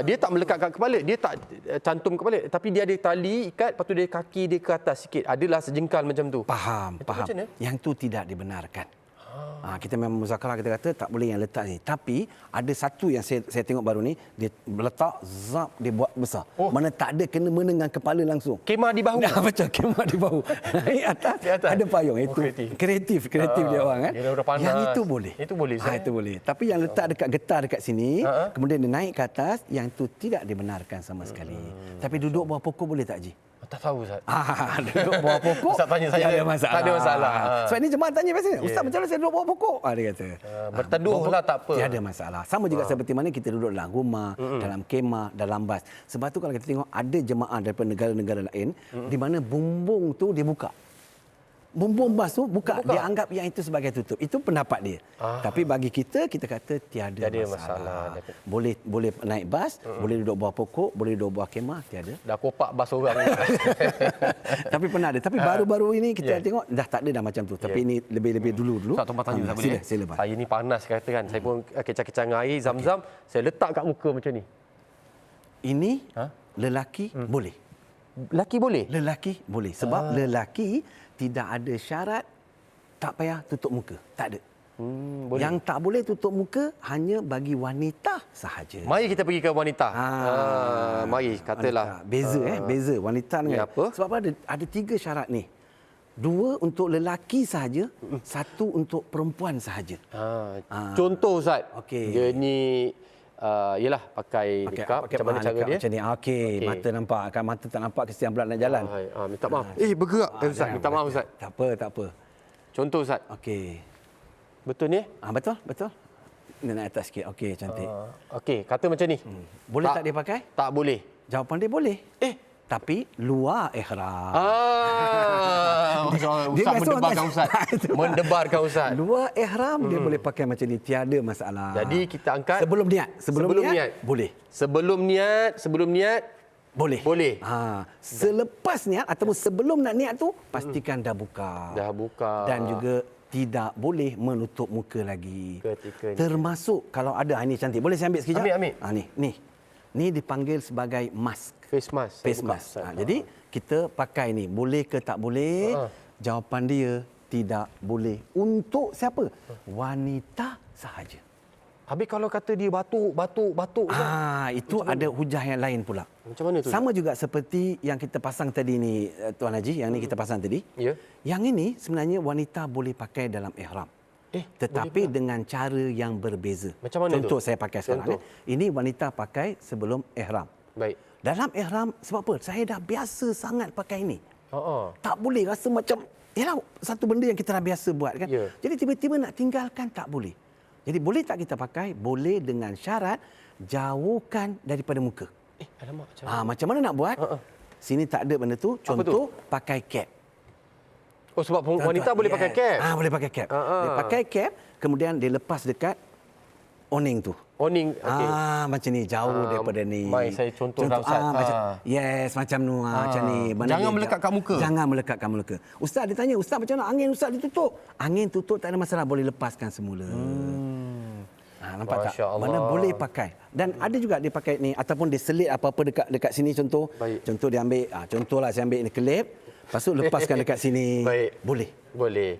Dia tak melekat kat kepala, dia tak cantum kepala, tapi dia ada tali ikat, lepas tu dia kaki dia ke atas sikit. Adalah sejengkal macam tu. Faham. macam mana? Yang tu tidak dibenarkan. Kita memang muzakarah, kita kata tak boleh yang letak ni. Tapi ada satu yang saya tengok baru ni, dia letak zap, dia buat besar. Mana tak ada kena-mena dengan kepala langsung. Kemah di bahu. Macam kemah di bahu. Naik atas, ada payung. Itu kreatif dia orang kan. Yang itu boleh. Itu boleh. Itu boleh. Tapi yang letak dekat getah dekat sini, kemudian dia naik ke atas, yang itu tidak dibenarkan sama sekali. Tapi duduk bawah pokok boleh tak, Ji? Tak tahu Ustaz. Duduk bawah pokok. Ustaz tanya saya. Tak ada masalah. Tak ada masalah. Sebab ni jemaah tanya biasanya, "Ustaz, macam mana saya duduk bawah pokok?" Dia kata. Berteduh lah tak apa. Tiada masalah. Sama juga seperti mana kita duduk dalam rumah, dalam kemah, dalam bas. Sebab tu kalau kita tengok ada jemaah daripada negara-negara lain di mana bumbung tu dibuka. Bumbung bas tu buka. Dia anggap yang itu sebagai tutup. Itu pendapat dia. Tapi bagi kita kata tiada masalah. Boleh naik bas, boleh duduk bawah pokok, boleh duduk bawah kemah, tiada. Dah kopak bas orang. Tapi pernah ada. Tapi baru-baru ini kita tengok dah tak ada dah macam tu. Tapi ini lebih-lebih dulu. Ustaz tumpah tanya boleh? Sila. Saya ni panas kata kan. Saya pun kecah-kecah dengan air zam-zam, saya letak kat muka macam ni. Ini lelaki boleh. Lelaki boleh? Lelaki boleh. Sebab lelaki tidak ada syarat tak payah tutup muka. Tak ada. Boleh. Yang tak boleh tutup muka hanya bagi wanita sahaja. Mari kita pergi ke wanita. Mari katalah. Beza wanita dengan apa? Sebab ada 3 syarat ni. 2 untuk lelaki sahaja, 1 untuk perempuan sahaja. Contoh Ustaz. Okey. Dia ni yalah pakai nikap, macam mana cara dia? Macam ni. Okey, mata nampak. Kan mata tak nampak kesian pula nak jalan. Minta maaf. Bergerak Ustaz. Minta maaf Ustaz. Tak apa. Contoh Ustaz. Okey. Betul ni? Betul. Dia naik atas sikit. Okey, cantik. Okey, kata macam ni. Boleh tak dia pakai? Tak boleh. Jawapan dia boleh. Tapi luar ihram. Ustaz mendebarkan Ustaz. Mendebarkan Ustaz. Luar ihram dia boleh pakai macam ni, tiada masalah. Jadi kita angkat sebelum niat boleh. Sebelum niat boleh. Selepas niat ataupun sebelum nak niat tu pastikan dah buka. Dan juga tidak boleh menutup muka lagi. Termasuk kalau ada ini cantik. Boleh saya ambil sekejap? Ambil. Ni dipanggil sebagai mask. Face mask. Jadi kita pakai ni, boleh ke tak boleh? Jawapan dia tidak boleh. Untuk siapa? Wanita sahaja. Habis kalau kata dia batuk. Itu ada hujah yang lain pula. Macam mana tu? Sama juga seperti yang kita pasang tadi ni, Tuan Haji, yang ni kita pasang tadi. Ya. Yang ini sebenarnya wanita boleh pakai dalam ihram. Tetapi dengan cara yang berbeza. Macam mana Contoh tu? saya pakai sekarang. Ini wanita pakai sebelum ihram. Baik. Dalam ihram, sebab apa? Saya dah biasa sangat pakai ini. Tak boleh rasa macam, yalah, satu benda yang kita dah biasa buat kan. Ya. Jadi tiba-tiba nak tinggalkan, tak boleh. Jadi boleh tak kita pakai? Boleh dengan syarat jauhkan daripada muka. Alamak, macam Macam mana nak buat? Sini tak ada benda tu. Contoh, pakai cap. Oh, sebab wanita boleh pakai cap. Boleh pakai cap. Dia pakai cap, kemudian dia lepas dekat awning tu. Awning, okey. Macam ni, jauh daripada ni. Mai saya contoh dah, Ustaz. Yes, macam tu. Macam ni. Jangan melekat kat muka. Jangan melekat kat muka. Ustaz dia tanya, Ustaz macam mana angin Ustaz ditutup? Angin tutup tak ada masalah, boleh lepaskan semula. Nampak tak? Mana boleh pakai. Dan ada juga dia pakai ni, ataupun dia selit apa-apa dekat sini contoh. Baik. Contoh dia ambil, contohlah saya ambil ni kelip, lepas tu lepaskan dekat sini. Baik. Boleh. Boleh.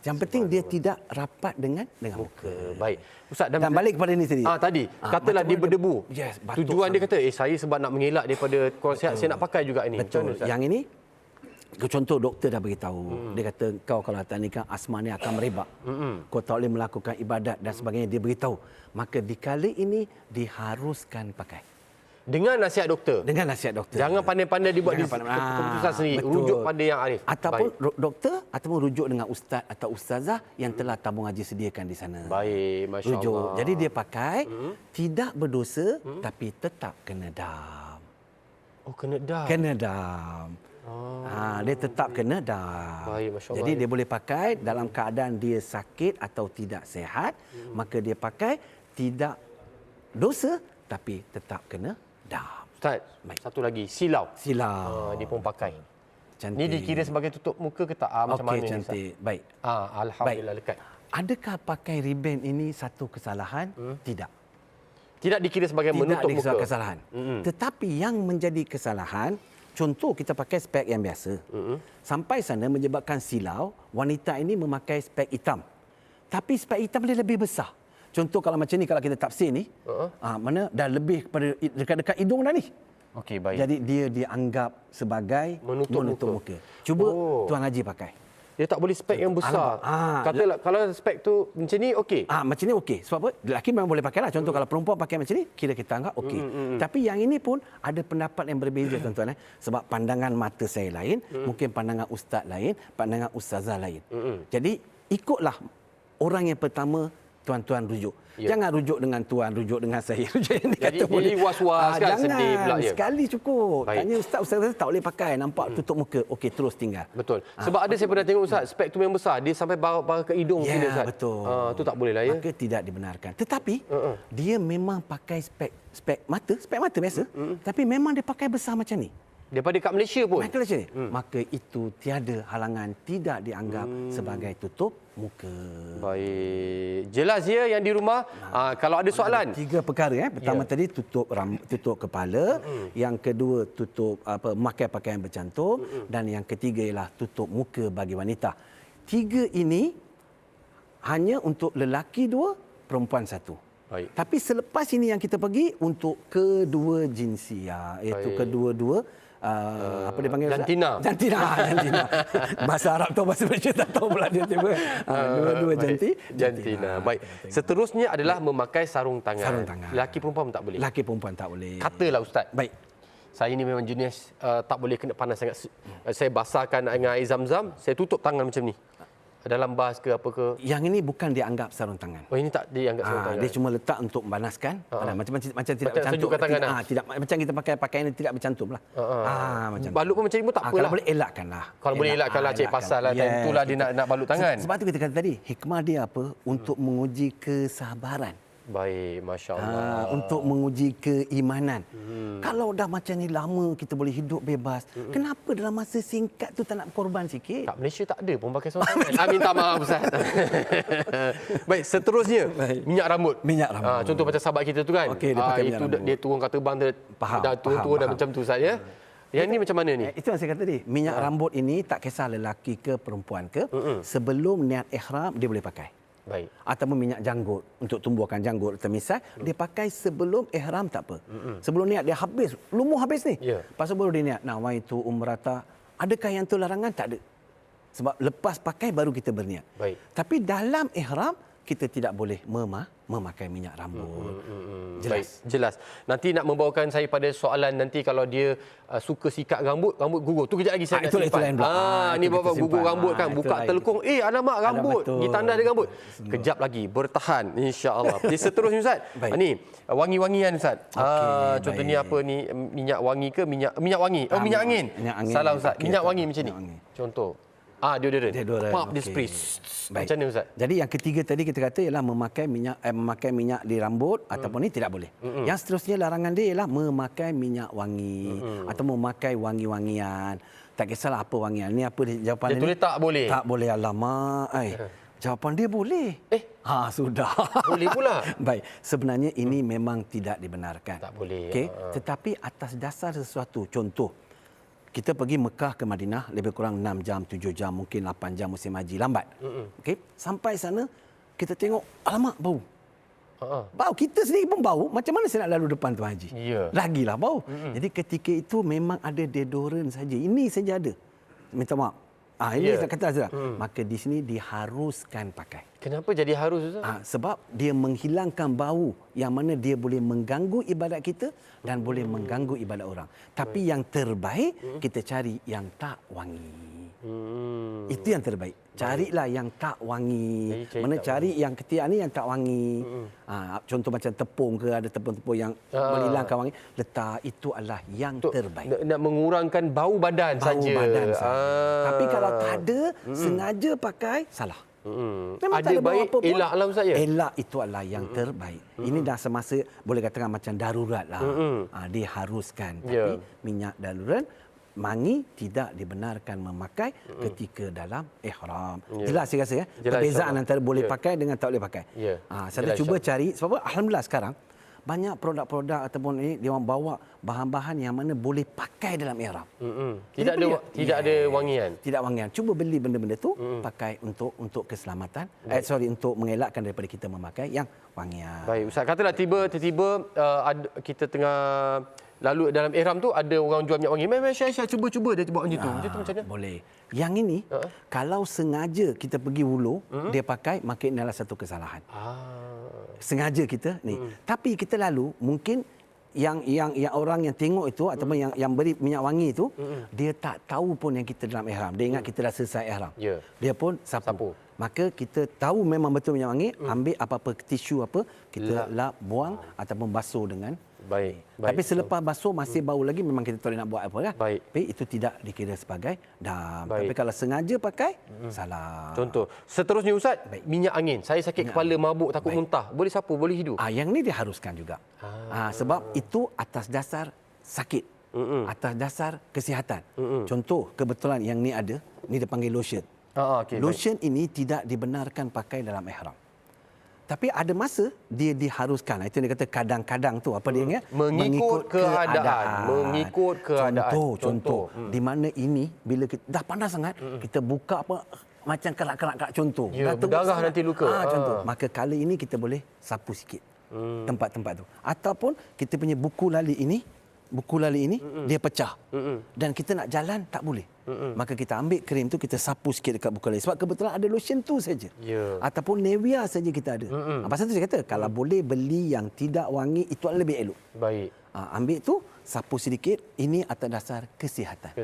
Yang penting dia tidak rapat dengan muka. Baik. Ustaz, Dan balik kepada ni tadi. Tadi, katalah dia berdebu. Yes, batuk. Tujuan dia kata, saya sebab nak mengelak daripada kurang sihat, saya nak pakai juga ini. Macam mana, Betul. Ustaz? Yang ini, contoh doktor dah beritahu. Dia kata, kau kalau atas ni kan asma ni akan merebak. Kau tak boleh melakukan ibadat dan sebagainya. Dia beritahu. Maka di kali ini, diharuskan pakai. Dengan nasihat doktor. Dengan nasihat doktor. Jangan pandai-pandai dibuat keputusan sendiri. Betul. Rujuk pada yang arif. Ataupun doktor, ataupun rujuk dengan ustaz atau ustazah yang telah tabung haji sediakan di sana. Baik, Masya Rujuk. Allah. Jadi dia pakai, tidak berdosa, tapi tetap kena dam. Oh, kena dah. Kena dam. Dia tetap kena dam. Baik, Masya Allah. Jadi dia boleh pakai dalam keadaan dia sakit atau tidak sihat, maka dia pakai tidak dosa, tapi tetap kena dam. Ustaz, satu lagi. Silau. Silau. Dia pun pakai. Cantik. Ni dikira sebagai tutup muka ke tak? Macam mana ni, cantik. Ustaz? Baik. Alhamdulillah, lekat. Adakah pakai ribbon ini satu kesalahan? Tidak. Tidak dikira sebagai menutup muka. Tidak kesalahan. Tetapi yang menjadi kesalahan, contoh kita pakai spek yang biasa. Sampai sana menyebabkan silau, wanita ini memakai spek hitam. Tapi spek hitam dia lebih besar. Contoh kalau macam ni, kalau kita tafsir ni, mana dah lebih kepada dekat-dekat hidung dah ni. Okey, baik. Jadi dia dianggap sebagai menutup muka. Cuba Tuan Haji pakai. Dia tak boleh spek yang besar. Katalah kalau spek tu macam ni okey. Macam ni okey. Sebab apa? Lelaki memang boleh pakai lah. Contoh kalau perempuan pakai macam ni, kira kita anggap okey. Tapi yang ini pun ada pendapat yang berbeza tuan-tuan. Sebab pandangan mata saya lain, mungkin pandangan ustaz lain, pandangan ustazah lain. Jadi ikutlah orang yang pertama tuan-tuan rujuk. Jangan rujuk dengan tuan, rujuk dengan saya. Jadi was-was kan, sedih pula. Sekali cukup. Tanya ustaz tak boleh pakai, nampak tutup muka. Okey, terus tinggal. Betul. Sebab ada saya pernah tengok Ustaz, spek tu memang besar. Dia sampai bawa ke hidung sini Ustaz. Betul. Tu tak boleh lah ya. Maka tidak dibenarkan. Tetapi dia memang pakai spek mata biasa. Tapi memang dia pakai besar macam ni. Daripada kat Malaysia pun. Maka itu tiada halangan, tidak dianggap sebagai tutup muka. Baik. Jelas ya yang di rumah. Kalau ada soalan. Ada 3 perkara. Pertama tadi tutup kepala. Yang kedua tutup memakai pakaian bercantum. Dan yang ketiga ialah tutup muka bagi wanita. 3 ini hanya untuk lelaki 2, perempuan 1. Baik. Tapi selepas ini yang kita pergi untuk kedua jinsia, iaitu kedua-dua apa dia panggil? Jantina. Jantina. Bahasa Arab tahu, bahasa Malaysia tak tahu pula dia tiba. Dua-dua jantina. Baik. Seterusnya adalah memakai sarung tangan. Sarung tangan. Lelaki perempuan pun tak boleh. Lelaki perempuan tak boleh. Katalah Ustaz. Baik. Saya ni memang jenis tak boleh kena panas sangat. Saya basahkan dengan air zam-zam, saya tutup tangan macam ni. Dalam bas ke apa ke. Yang ini bukan dianggap sarung tangan. Oh, ini tak dianggap sarung tangan. Dia cuma letak untuk membanaskan. Macam tidak bercantum. Sejukkan tangan. Tidak macam kita pakai pakaian yang tidak bercantum lah. Macam balut pun macam ni pun tak apalah. Kalau boleh elakkanlah. Kalau boleh elakkanlah, cik pasal lah. Itulah dia nak balut tangan. Sebab tu kita kata tadi, hikmah dia apa? Untuk menguji kesabaran. Baik, Masya Allah. Untuk menguji keimanan. Kalau dah macam ni lama kita boleh hidup bebas, kenapa dalam masa singkat tu tak nak korban sikit? Kat Malaysia tak ada pun pakai sarung tangan. Minta maaf Ustaz. Baik, seterusnya minyak rambut. Minyak rambut. Contoh macam sahabat kita tu kan. Okey, dia pakai minyak rambut. Dia turun kat terbang dia dah turun dah macam tu Ustaz ya. Yang ni macam mana ni? Itu yang saya kata tadi. Minyak rambut ini tak kisah lelaki ke perempuan ke, sebelum niat ihram dia boleh pakai. Baik. Ataupun minyak janggut untuk tumbuhkan janggut termisal, dia pakai sebelum ihram tak apa. Sebelum niat dia habis, lumuh habis ni. Lepas baru dia niat nawaitu umrata. Adakah yang tu larangan? Tak ada. Sebab lepas pakai baru kita berniat. Baik. Tapi dalam ihram kita tidak boleh memakai minyak rambut. Baik, jelas. Nanti nak membawakan saya pada soalan nanti kalau dia suka sikat rambut gugur. Tu kejap lagi saya nak Itu lain pula. ni Itu bapak kita gugur simpan. rambut kan, Itu buka lain. telekung, alamak rambut, betul. pergi tanda ada rambut. Kejap lagi, bertahan insya-Allah. Jadi seterusnya Ustaz. Baik. Ni wangi-wangian Ustaz. Okey, Contohnya baik. apa ni, minyak wangi ke minyak wangi? Oh, minyak angin. Minyak angin. Salah Ustaz. Okey, Minyak Ustaz. wangi macam ni. Minyak wangi. Contoh. Deodorant. Pop dia okey. spray. Baik. Macam mana Ustaz? Jadi yang ketiga tadi kita kata ialah memakai minyak di rambut ataupun ni tidak boleh. Yang seterusnya larangan dia ialah memakai minyak wangi atau memakai wangi-wangian. Tak kisahlah apa wangian. Ni apa jawapan Dia dia? tulis tak boleh. Tak boleh, alamak. Jawapan dia boleh. Sudah. Boleh pula. Baik, sebenarnya ini memang tidak dibenarkan. Tak boleh. Okey, tetapi atas dasar sesuatu. Contoh, kita pergi Mekah ke Madinah lebih kurang 6 jam, 7 jam, mungkin 8 jam musim haji, lambat. Okey, sampai sana kita tengok, alamak bau. Bau, kita sendiri pun bau. Macam mana saya nak lalu depan tuan haji? Ya. Lagilah bau. Jadi ketika itu memang ada deodoran saja. Ini saja ada. Minta maaf. Ini saya kata saja. Maka di sini diharuskan pakai. Kenapa jadi harus Ustaz? Sebab dia menghilangkan bau yang mana dia boleh mengganggu ibadat kita dan boleh mengganggu ibadat orang. Tapi yang terbaik kita cari yang tak wangi. Itu yang terbaik. Carilah yang tak wangi. Mana cari yang ketiak ni yang tak wangi. Contoh macam tepung ke, ada tepung-tepung yang menghilangkan wangi. Letak, itu adalah yang terbaik. Nak mengurangkan bau badan Bau saja. badan saja. Tapi kalau tak ada, sengaja pakai, salah. Memang Ada tak bau baik, apa pun. elak lah Ustaz ya? Elak itu adalah yang terbaik. Ini dah semasa boleh katakan macam darurat lah. Diharuskan. Ya. Tapi minyak darurat, mangi tidak dibenarkan memakai ketika dalam ihram. Jelas saya rasa ya. Jelas, Perbezaan insyaAllah. antara boleh Ya. pakai dengan tak boleh pakai. Ya. Saya Jelas, cuba cari, sebab alhamdulillah sekarang banyak produk-produk ataupun ini dia orang bawa bahan-bahan yang mana boleh pakai dalam ihram. Tidak ada wangian. Tidak wangian. Cuba beli benda-benda tu pakai untuk keselamatan. Untuk mengelakkan daripada kita memakai yang wangian. Baik, Ustaz katalah tiba-tiba kita tengah lalu dalam ihram tu ada orang jual minyak wangi. Syah cuba dia buat macam tu. Macam tu macam mana? Boleh. Yang ini kalau sengaja kita pergi wulu, dia pakai, maka ini adalah satu kesalahan. Sengaja kita ni. Tapi kita lalu mungkin yang orang yang tengok itu ataupun yang beri minyak wangi itu, dia tak tahu pun yang kita dalam ihram. Dia ingat kita dah selesai ihram. Ya. Dia pun sapu. Maka kita tahu memang betul minyak wangi, ambil apa-apa tisu apa, kita lap, buang ataupun basuh dengan Baik. Tapi selepas basuh masih bau lagi, memang kita tak boleh nak buat apa kan. Baik. Tapi itu tidak dikira sebagai dam. Baik. Tapi kalau sengaja pakai, salah. Contoh. Seterusnya Ustaz, minyak angin. Saya sakit kepala, mabuk, takut muntah. Boleh sapu, boleh hidu. Yang ni diharuskan juga. Sebab itu atas dasar sakit. Atas dasar kesihatan. Contoh, kebetulan yang ni ada, ni dia panggil lotion. Okay, lotion ini tidak dibenarkan pakai dalam ihram. Tapi ada masa dia diharuskan. Itu dia kata kadang-kadang tu apa dia ingat? Mengikut keadaan. Mengikut keadaan. Contoh. Di mana ini bila kita dah panas sangat, kita buka apa macam kerak-kerak contoh. Ya, dah berdarah sangat. nanti luka. Contoh. Maka kali ini kita boleh sapu sikit. Tempat-tempat tu. Ataupun kita punya buku lali ini dia pecah. Dan kita nak jalan tak boleh. Maka kita ambil krim tu, kita sapu sikit dekat buku lali. Sebab kebetulan ada lotion tu saja. Ya. Ataupun Nivea saja kita ada. Pasal tu saya kata, kalau boleh beli yang tidak wangi, itu lebih elok. Baik. Ambil tu, sapu sedikit. Ini atas dasar kesihatan.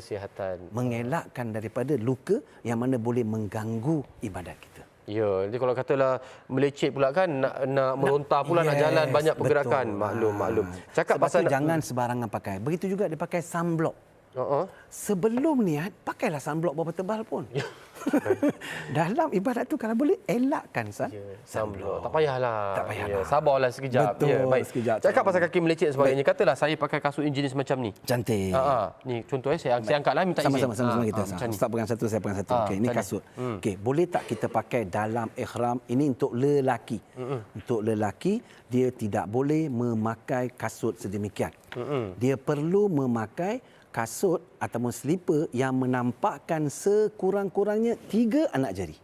Mengelakkan daripada luka yang mana boleh mengganggu ibadat kita. Ya, jadi kalau katalah melecet pula kan, nak meronta pula, nak jalan banyak pergerakan. Betul. Maklum. Cakap Sebab pasal tu jangan sebarangan pakai. Begitu juga dia pakai sunblock. Sebelum niat, pakailah sunblock berapa tebal pun. Dalam ibadat tu kalau boleh elakkan sunblock. Tak payahlah. Ya, sabarlah sekejap. Betul, Ya, baik. sekejap. Cakap pasal kaki melecet dan sebagainya. Katalah saya pakai kasut yang jenis macam ni. Cantik. Ni contoh saya angkatlah minta izin. Sama-sama kita. Macam ni. Ustaz pegang satu, saya pegang satu. Okey, ini kasut. Okey, boleh tak kita pakai dalam ihram? Ini untuk lelaki. Untuk lelaki, dia tidak boleh memakai kasut sedemikian. Dia perlu memakai kasut ataupun slipper yang menampakkan sekurang-kurangnya 3 anak jari.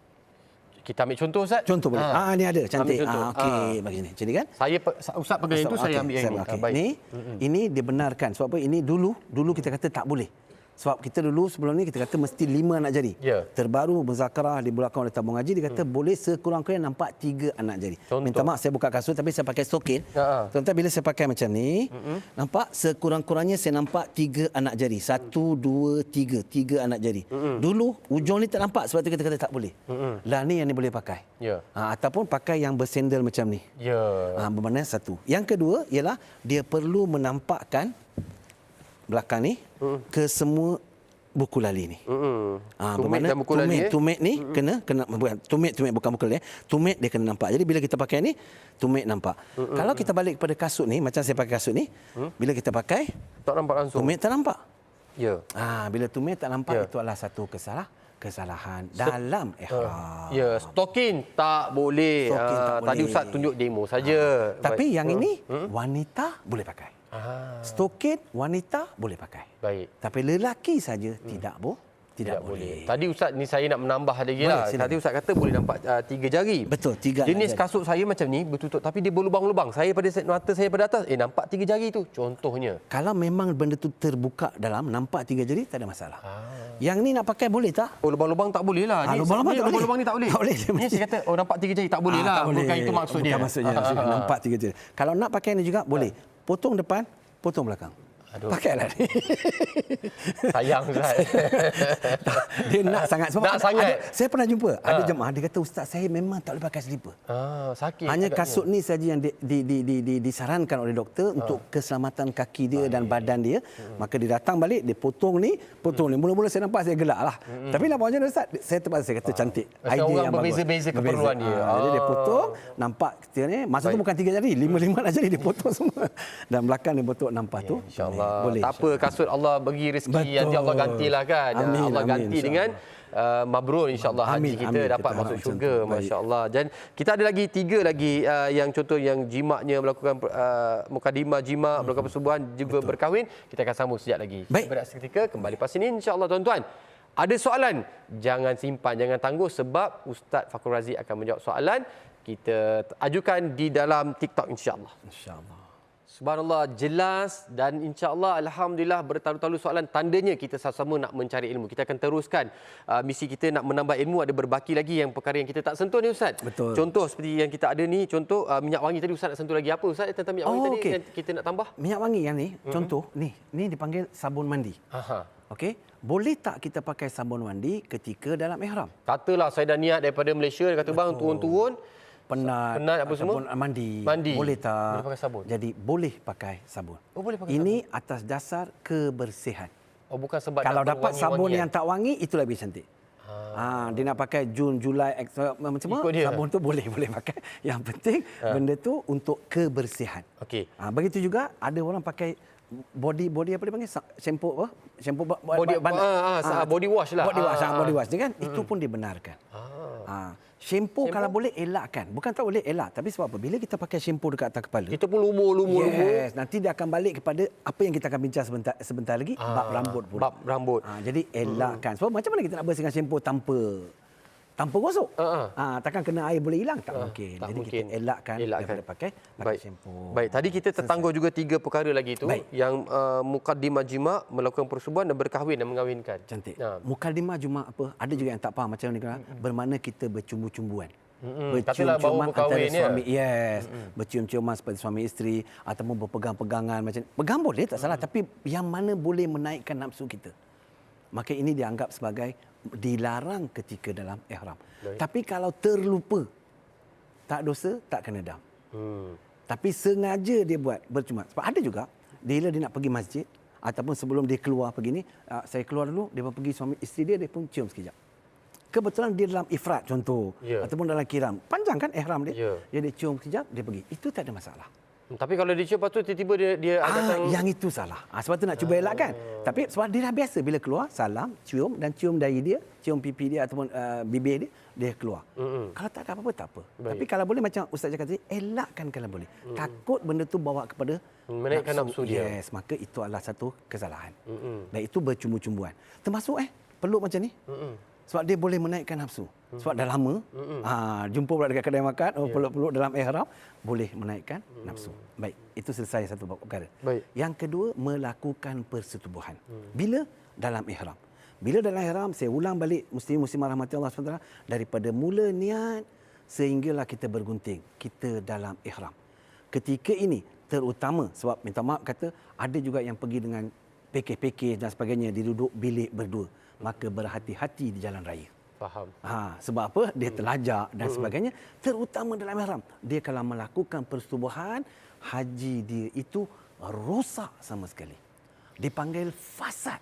Kita ambil contoh Ustaz. Contoh boleh. Ni ada cantik. Okey, begini. Jadi kan? Saya Ustaz pegang itu, saya ambil yang ini. Baik. Ini dibenarkan. Sebab apa? Ini dulu kita kata tak boleh. Sebab kita dulu sebelum ni kita kata mesti 5 anak jari. Ya. Terbaru muzakarah di belakang oleh tabung haji dia kata boleh sekurang-kurangnya nampak 3 anak jari. Contoh. Minta maaf saya buka kasut tapi saya pakai stokin. Tuan-tuan bila saya pakai macam ni, nampak sekurang-kurangnya saya nampak 3 anak jari. 1 2 3, 3 anak jari. Dulu ujung ni tak nampak sebab tu kita kata tak boleh. Lah ni yang ni boleh pakai. Ya. Ataupun pakai yang bersendal macam ni. Ya. Bermakna satu. Yang kedua ialah dia perlu menampakkan belakang ni ke semua buku lali ni. Tumit dan buku lali, tumit ni kena tumit bukan buku lali. Tumit dia kena nampak. Jadi bila kita pakai ni, tumit nampak. Kalau kita balik kepada kasut ni, macam saya pakai kasut ni, bila kita pakai Tak nampak langsung. tumit tak nampak. Ya. Bila tumit tak nampak itu adalah satu kesalahan dalam ihram. Ya, stokin tak boleh. Stokin tak Tadi boleh. Ustaz tunjuk demo saja. Tapi yang ini wanita boleh pakai. Stokin wanita boleh pakai. Baik. Tapi lelaki saja tidak boleh. Tadi Ustaz ni saya nak menambah lagi Boleh, lah. silakan. Tadi Ustaz kata boleh nampak 3 jari. Betul, 3 Jenis jari. kasut saya macam ni bertutup tapi dia berlubang-lubang. Saya pada mata saya pada atas, nampak 3 jari tu contohnya. Kalau memang benda tu terbuka dalam, nampak 3 jari, tak ada masalah. Yang ni nak pakai boleh tak? Oh, lubang-lubang tak boleh lah. Lubang-lubang tak boleh. Lubang-lubang ni tak boleh. Tak boleh. Ni saya kata, nampak 3 jari tak boleh lah. Tak boleh. Bukan itu maksud dia. Bukan maksudnya. Nampak 3 jari. Kalau nak pakai ni juga, boleh. Potong depan, potong belakang. Aduh. Pakailah ni. Sayang Ustaz. Dia nak sangat. Sebab Nak sangat. saya pernah jumpa. Ada jemaah, dia kata, Ustaz saya memang tak boleh pakai selipar. Sakit. Hanya agaknya. kasut ni saja yang disarankan oleh doktor untuk keselamatan kaki dia dan badan dia. Maka dia datang balik, dia potong ni. Mula-mula saya nampak, saya gelak lah. Tapi nak buat macam mana Ustaz? Saya terpaksa, saya kata cantik. Macam orang berbeza-beza keperluan dia. Jadi dia potong, nampak kita ni. Masa tu bukan 3 jari, 5 nak jari dia potong semua. Dan belakang dia potong nampak tu. InsyaAllah. Boleh. Tak apa, kasut Allah bagi rezeki. Betul. Nanti Allah gantilah kan. Amin, Allah amin, ganti dengan mabrur insya-Allah haji Amin, kita amin. dapat Kita masuk harap syurga macam tu. masya-Allah. Dan kita ada lagi 3 lagi yang contoh yang jimaknya melakukan mukadimah jima, melakukan persubuhan juga berkahwin. Kita akan sambung sekejap lagi. Baik. Berehat seketika kembali pas ini insya-Allah tuan-tuan. Ada soalan, jangan simpan, jangan tangguh sebab Ustaz Fakhur Razi akan menjawab soalan. Kita ajukan di dalam TikTok insya-Allah. InsyaAllah. Subhanallah, jelas dan insya-Allah alhamdulillah bertalu-talu soalan, tandanya kita sama-sama nak mencari ilmu. Kita akan teruskan misi kita nak menambah ilmu, ada berbaki lagi yang perkara yang kita tak sentuh ni Ustaz. Betul. Contoh seperti yang kita ada ni, contoh minyak wangi tadi Ustaz nak sentuh lagi apa Ustaz tentang minyak wangi tadi okey. yang kita nak tambah? Minyak wangi yang ni, contoh ni dipanggil sabun mandi. Okey, boleh tak kita pakai sabun mandi ketika dalam ihram? Katalah saya dah niat daripada Malaysia, dia kata bang turun-turun Penat apa semua? Mandi. Mandi. Boleh tak? Boleh pakai sabun? Jadi boleh pakai sabun. Oh, boleh pakai Ini atas dasar kebersihan. Oh, bukan sebab Kalau nak dapat sabun wangi-wangian. yang tak wangi, itu lebih cantik. Dia nak pakai Jun, Julai, macam Ikut mana? dia. Sabun tu boleh pakai. Yang penting benda tu untuk kebersihan. Okey. Begitu juga ada orang pakai body apa dia panggil? Shampoo apa? Shampoo Body body wash lah. Body wash, body wash kan? Itu pun dibenarkan. Shampoo kalau boleh elakkan. Bukan tak boleh elak, tapi sebab apa? Bila kita pakai shampoo dekat atas kepala, Kita pun lumur. yes, nanti dia akan balik kepada apa yang kita akan bincang sebentar lagi, bab rambut pula. Bab rambut. Jadi elakkan. Sebab macam mana kita nak bersihkan shampoo tanpa gosok? Takkan kena air boleh hilang? Tak mungkin. tak Jadi mungkin. kita elakkan daripada pakai Baik. shampoo. Baik, tadi kita tertangguh juga 3 perkara lagi itu. Baik. Yang mukaddimah jima, melakukan persubuhan dan berkahwin dan mengahwinkan. Cantik. Ha. Mukadimah cuma apa? Ada juga yang tak faham macam ni kan. Bermakna kita bercumbu-cumbuan. Katalah baru berkahwin antara suami, yes. Bercium-ciuman seperti suami isteri ataupun berpegang-pegangan macam ni. Pegang boleh tak salah, tapi yang mana boleh menaikkan nafsu kita. Maka ini dianggap sebagai dilarang ketika dalam ihram. Tapi kalau terlupa, tak dosa, tak kena dam. Tapi sengaja dia buat bercuma. Sebab ada juga bila dia nak pergi masjid ataupun sebelum dia keluar pergi ni, saya keluar dulu, dia pun pergi suami isteri dia pun cium sekejap. Kebetulan dia dalam ifrat contoh, ataupun dalam kiram. Panjang kan ihram dia. Dia cium sekejap, dia pergi. Itu tak ada masalah. Tapi kalau dia cium, lepas tu tiba-tiba dia datang... Yang itu salah. Sebab tu nak cuba elakkan. Tapi sebab dia dah biasa bila keluar, salam, cium dan cium dahi dia, cium pipi dia ataupun bibir dia, dia keluar. Kalau tak ada apa-apa, tak apa. Baik. Tapi kalau boleh macam Ustaz cakap tadi, elakkan kalau boleh. Takut benda tu bawa kepada menaikkan nafsu dia. Yes, maka itu adalah satu kesalahan. Dan itu bercumbu-cumbuan. Termasuk peluk macam ni. Sebab dia boleh menaikkan nafsu. Sebab dah lama, jumpa pula dekat kedai makan, peluk-peluk dalam ihram, boleh menaikkan nafsu. Baik, itu selesai satu perkara. Baik. Yang kedua, melakukan persetubuhan. Bila dalam ihram. Bila dalam ihram, saya ulang balik muslim-muslimah rahmati Allah SWT, daripada mula niat sehinggalah kita bergunting, kita dalam ihram. Ketika ini terutama, sebab minta maaf kata ada juga yang pergi dengan pakej-pakej dan sebagainya, diduduk bilik berdua, maka berhati-hati di jalan raya. Faham. Sebab apa? Dia terlajak dan sebagainya. Terutama dalam ihram. Dia kalau melakukan persetubuhan, haji dia itu rosak sama sekali. Dipanggil fasad.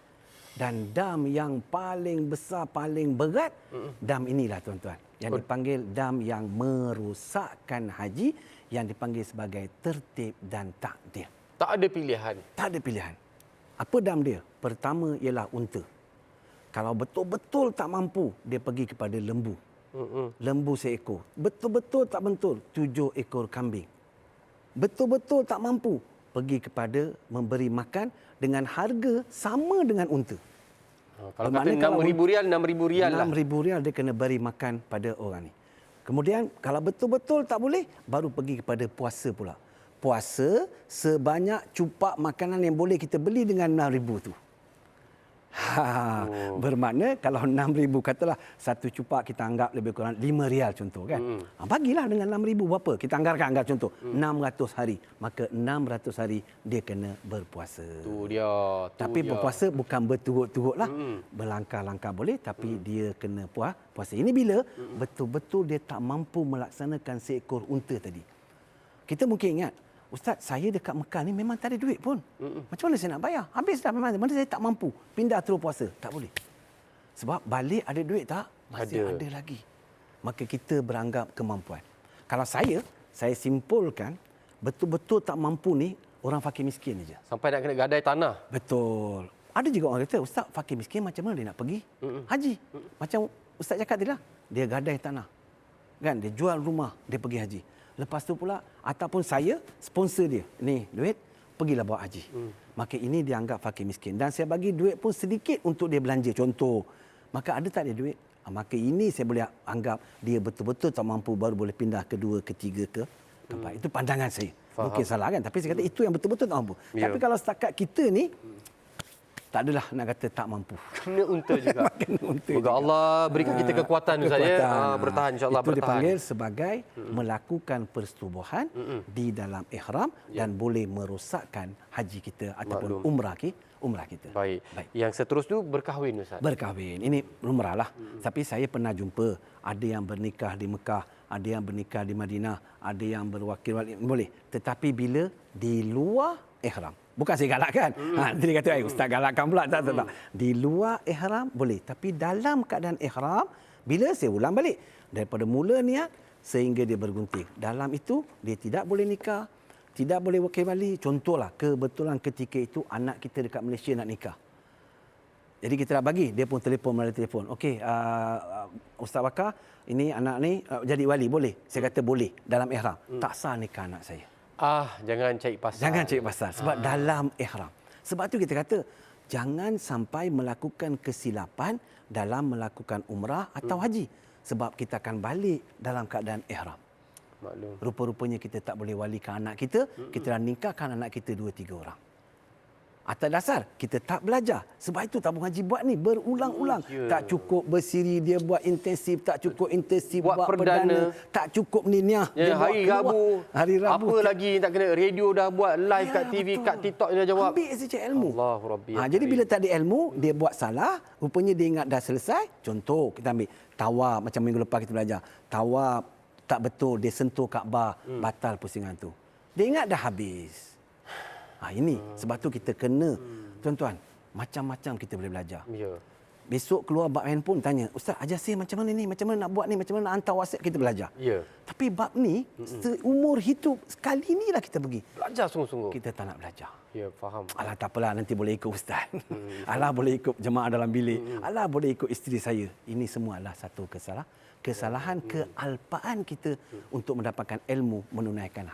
Dan dam yang paling besar, paling berat, dam inilah tuan-tuan. Yang dipanggil dam yang merosakkan haji, yang dipanggil sebagai tertib dan takdir. Tak ada pilihan. Tak ada pilihan. Apa dam dia? Pertama ialah unta. Kalau betul-betul tak mampu, dia pergi kepada lembu. Lembu seekor. Betul-betul tak betul, 7 ekor kambing. Betul-betul tak mampu, pergi kepada memberi makan dengan harga sama dengan unta. Kalau kata RM6,000, RM6,000 lah. RM6,000 dia kena beri makan pada orang ni. Kemudian kalau betul-betul tak boleh, baru pergi kepada puasa pula. Puasa sebanyak cupak makanan yang boleh kita beli dengan RM6,000 tu. Bermakna kalau RM6,000, katalah satu cupak kita anggap lebih kurang RM5 contoh kan. Bagilah dengan RM6,000 berapa? Kita anggap contoh 600 hari. Maka 600 hari dia kena berpuasa. Tu dia. Tapi berpuasa bukan berturut-turut lah. Berlangkah-langkah boleh, tapi dia kena puasa. Ini bila betul-betul dia tak mampu melaksanakan seekor unta tadi. Kita mungkin ingat, Ustaz, saya dekat Mekah ni memang tak ada duit pun. Macam mana saya nak bayar? Habis dah memang. Mana saya tak mampu. Pindah terus puasa. Tak boleh. Sebab balik ada duit tak? Masih ada lagi. Maka kita beranggap kemampuan. Kalau saya simpulkan, betul-betul tak mampu ni orang fakir miskin aja. Sampai nak kena gadai tanah. Betul. Ada juga orang kata, Ustaz, fakir miskin macam mana dia nak pergi haji? Macam Ustaz cakap tadi lah. Dia gadai tanah. Kan? Dia jual rumah, dia pergi haji. Lepas tu pula, ataupun saya sponsor dia. Ni duit, pergilah bawa haji. Maka ini dianggap fakir miskin. Dan saya bagi duit pun sedikit untuk dia belanja. Contoh, maka ada tak dia duit? Maka ini saya boleh anggap dia betul-betul tak mampu, baru boleh pindah kedua, ketiga ke tempat. Itu pandangan saya. Faham. Mungkin salah kan? Tapi saya kata itu yang betul-betul tak mampu. Tapi kalau setakat kita ni, tak adalah nak kata tak mampu. Kena unta juga. Kena unta Moga Allah berikan kita kekuatan Ustaz ya. Bertahan insya-Allah itu bertahan. dipanggil sebagai melakukan persetubuhan di dalam ihram dan boleh merosakkan haji kita ataupun umrah kita. Baik. Yang seterusnya berkahwin Ustaz. Berkahwin. Ini lumrah lah. Tapi saya pernah jumpa ada yang bernikah di Mekah, ada yang bernikah di Madinah, ada yang berwakil boleh. Tetapi bila di luar ihram. Bukan saya galakkan. Nanti dia kata, Ustaz galakkan pula. Tak. Di luar ihram boleh. Tapi dalam keadaan ihram, bila saya ulang balik, daripada mula niat sehingga dia bergunting. Dalam itu, dia tidak boleh nikah, tidak boleh wakil wali. Contohlah, kebetulan ketika itu anak kita dekat Malaysia nak nikah. Jadi kita dah bagi, dia pun telefon melalui telefon. Okey, Ustaz Bakar, ini anak ni jadi wali, boleh? Saya kata boleh, dalam ihram. Tak sah nikah anak saya. Jangan cari pasal. Jangan cari pasal sebab dalam ihram. Sebab tu kita kata jangan sampai melakukan kesilapan dalam melakukan umrah atau haji. Sebab kita akan balik dalam keadaan ihram. Maklum. Rupa-rupanya kita tak boleh walikan anak kita, kita dah nikahkan anak kita 2-3 orang. Atas dasar kita tak belajar. Sebab itu tabung haji buat ni berulang-ulang. Tak cukup bersiri, dia buat intensif. Tak cukup intensif, buat perdana. Tak cukup niat. Ya, hari Rabu. Apa Kita lagi tak kena, radio dah buat live kat TV, betul. kat TikTok dia jawab. Ambil saja ilmu. Allahu Rabbi. Jadi bila tak ada ilmu, dia buat salah. Rupanya dia ingat dah selesai. Contoh, kita ambil tawaf. Macam minggu lepas kita belajar. Tawaf tak betul, dia sentuh Kaabah. Batal pusingan tu. Dia ingat dah habis. Ini sebab tu kita kena, tuan-tuan, macam-macam kita boleh belajar. Ya. Besok keluar bab handphone tanya, Ustaz ajar saya macam mana ni, macam mana nak buat ni, macam mana nak hantar WhatsApp, kita belajar. Ya. Tapi bab ni seumur hidup sekali inilah kita pergi. Belajar sungguh-sungguh. Kita tak nak belajar. Ya, faham. Alah tak apalah, nanti boleh ikut ustaz. Alah boleh ikut jemaah dalam bilik. Alah boleh ikut isteri saya. Ini semua adalah satu kesalahan kealpaan kita untuk mendapatkan ilmu menunaikan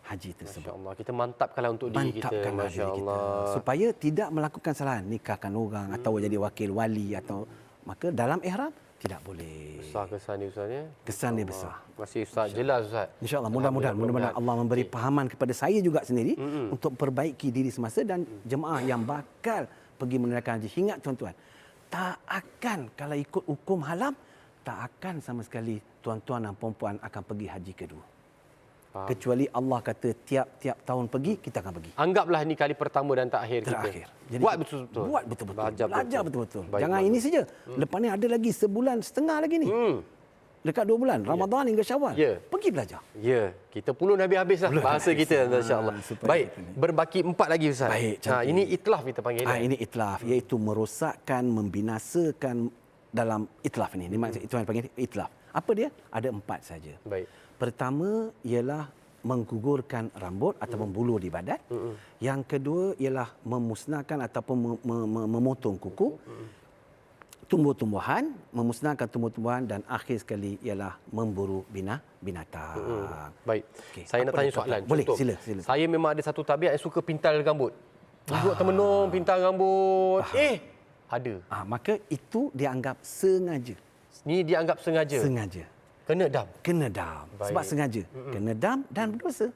haji tersebut. Masya-Allah, kita mantapkanlah untuk diri kita. Masya-Allah. Supaya tidak melakukan kesalahan, nikahkan orang atau jadi wakil wali atau maka dalam ihram tidak boleh. Besar kesan dia Ustaz ya. Kesan dia besar. Masih Ustaz jelas Ustaz. InsyaAllah mudah-mudahan Allah memberi pahaman kepada saya juga sendiri untuk perbaiki diri semasa dan jemaah yang bakal pergi menunaikan haji. Ingat tuan-tuan, tak akan kalau ikut hukum halam, tak akan sama sekali tuan-tuan dan puan-puan akan pergi haji kedua. Faham. Kecuali Allah kata tiap-tiap tahun pergi, kita akan pergi. Anggaplah ni kali pertama dan terakhir Terakhir. kita. Jadi Buat betul-betul. Buat betul-betul. Belajar betul-betul. Baik, Jangan bagus. ini saja. Lepas ni ada lagi sebulan setengah lagi ni. Dekat 2 bulan. Ramadan hingga Syawal. Ya. Pergi belajar. Ya, kita pulun habis-habis lah bahasa kita insya-Allah. supaya Baik, kita ni. berbaki 4 lagi Ustaz. Baik, cantik. Ini itlaf kita panggil. Ini itlaf, iaitu merosakkan, membinasakan dalam itlaf ini. Ini maksud itu yang panggil itlaf. Apa dia? Ada 4 saja. Baik. Pertama ialah menggugurkan rambut ataupun bulu di badan. Yang kedua ialah memusnahkan ataupun memotong kuku. Tumbuh-tumbuhan, memusnahkan tumbuh-tumbuhan dan akhir sekali ialah memburu binatang. Baik. Okey, Saya nak apa tanya dia? soalan. Boleh, Contoh, sila. Saya memang ada satu tabiat yang suka pintal rambut. Duduk termenung, pintal rambut. Ada. Maka itu dianggap sengaja. Ni dianggap sengaja. Sengaja. Kena dam. Kena dam. Baik. Sebab sengaja. Kena dam dan berdosa.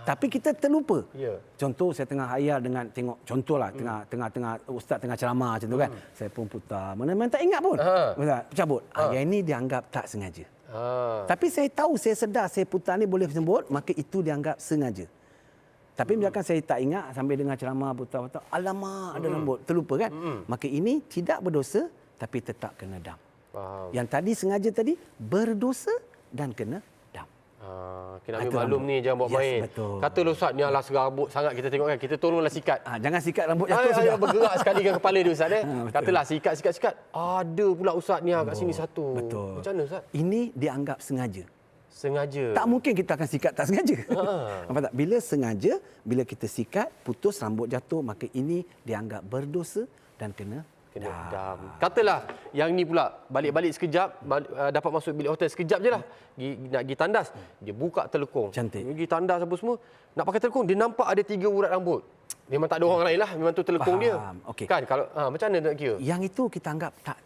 Tapi kita terlupa. Ya. Contoh saya tengah hayal dengan tengok contohlah tengah ustaz tengah ceramah macam tu kan. Saya pun putar. Mana-mana tak ingat pun. Ustaz cabut. Yang ini dianggap tak sengaja. Tapi saya tahu, saya sedar saya putar ni boleh sembut, maka itu dianggap sengaja. Tapi biarkan saya tak ingat sambil dengar ceramah putar-putar, alamak ada rambut, terlupa kan. Maka ini tidak berdosa tapi tetap kena dam. Faham. Yang tadi sengaja tadi berdosa dan kena dam. Kena ambil Itu maklum rambut. ni, jangan buat Yes, main. betul. Kata lo Ustaz, ni alah serabut sangat kita tengok kan. Kita tolonglah sikat. Jangan sikat rambut jatuh Saya sudah. bergerak sekali ke kepala dia Ustaz. betul. Katalah sikat. Ada pula Ustaz ni kat sini satu. Betul. Macam mana Ustaz? Ini dianggap sengaja. Sengaja. Tak mungkin kita akan sikat tak sengaja. Nampak tak? Bila sengaja, bila kita sikat, putus rambut jatuh, maka ini dianggap berdosa dan kena dam. Katalah yang ni pula balik-balik sekejap, dapat masuk bilik hotel sekejap je lah. Nak pergi tandas, dia buka telekung. Cantik. Pergi tandas apa semua, nak pakai telekung, dia nampak ada 3 urat rambut. Memang tak ada orang lain lah, memang tu telekung dia. Okey. Kan kalau macam mana nak kira? Yang itu kita anggap tak.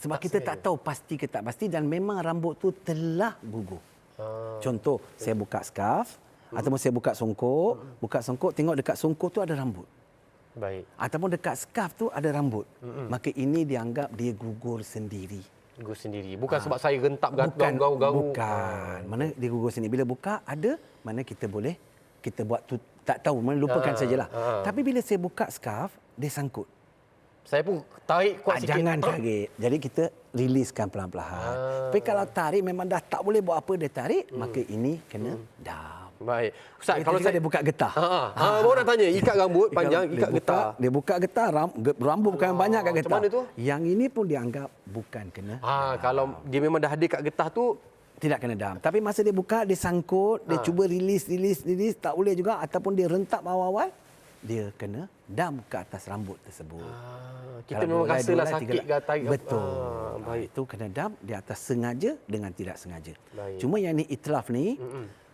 Sebab kita tak tahu pasti ke tak pasti dan memang rambut tu telah gugur. Contoh, saya buka scarf ataupun saya buka songkok, tengok dekat songkok tu ada rambut. Baik. Ataupun dekat scarf tu ada rambut. Maka ini dianggap dia gugur sendiri. Gugur sendiri. Bukan sebab saya rentap garu-garu. Bukan. Mana dia gugur sendiri. Bila buka ada, mana kita boleh kita buat tu tak tahu, mana lupakan sajalah. Tapi bila saya buka scarf, dia sangkut. Saya pun tarik kuat sikit. Jangan tarik. Jadi kita riliskan pelan-pelan. Tapi kalau tarik memang dah tak boleh buat apa dia tarik, maka ini kena dam. Baik. Ustaz, Kalau kalau saya dia buka getah. baru nak tanya, ikat rambut panjang, ikat getah. Dia buka getah, rambut bukan banyak kat getah. Macam mana tu? Yang ini pun dianggap bukan kena. Kalau dia memang dah ada kat getah tu, Tidak kena dam. Tapi masa dia buka, dia sangkut, dia cuba rilis, tak boleh juga. Ataupun dia rentak awal-awal, dia kena dam ke atas rambut tersebut. kita Kalau memang dua rasalah helai, sakit ke tarik. Betul. Baik. Itu kena dam di atas sengaja dengan tidak sengaja. Baik. Cuma yang ni itlaf ni,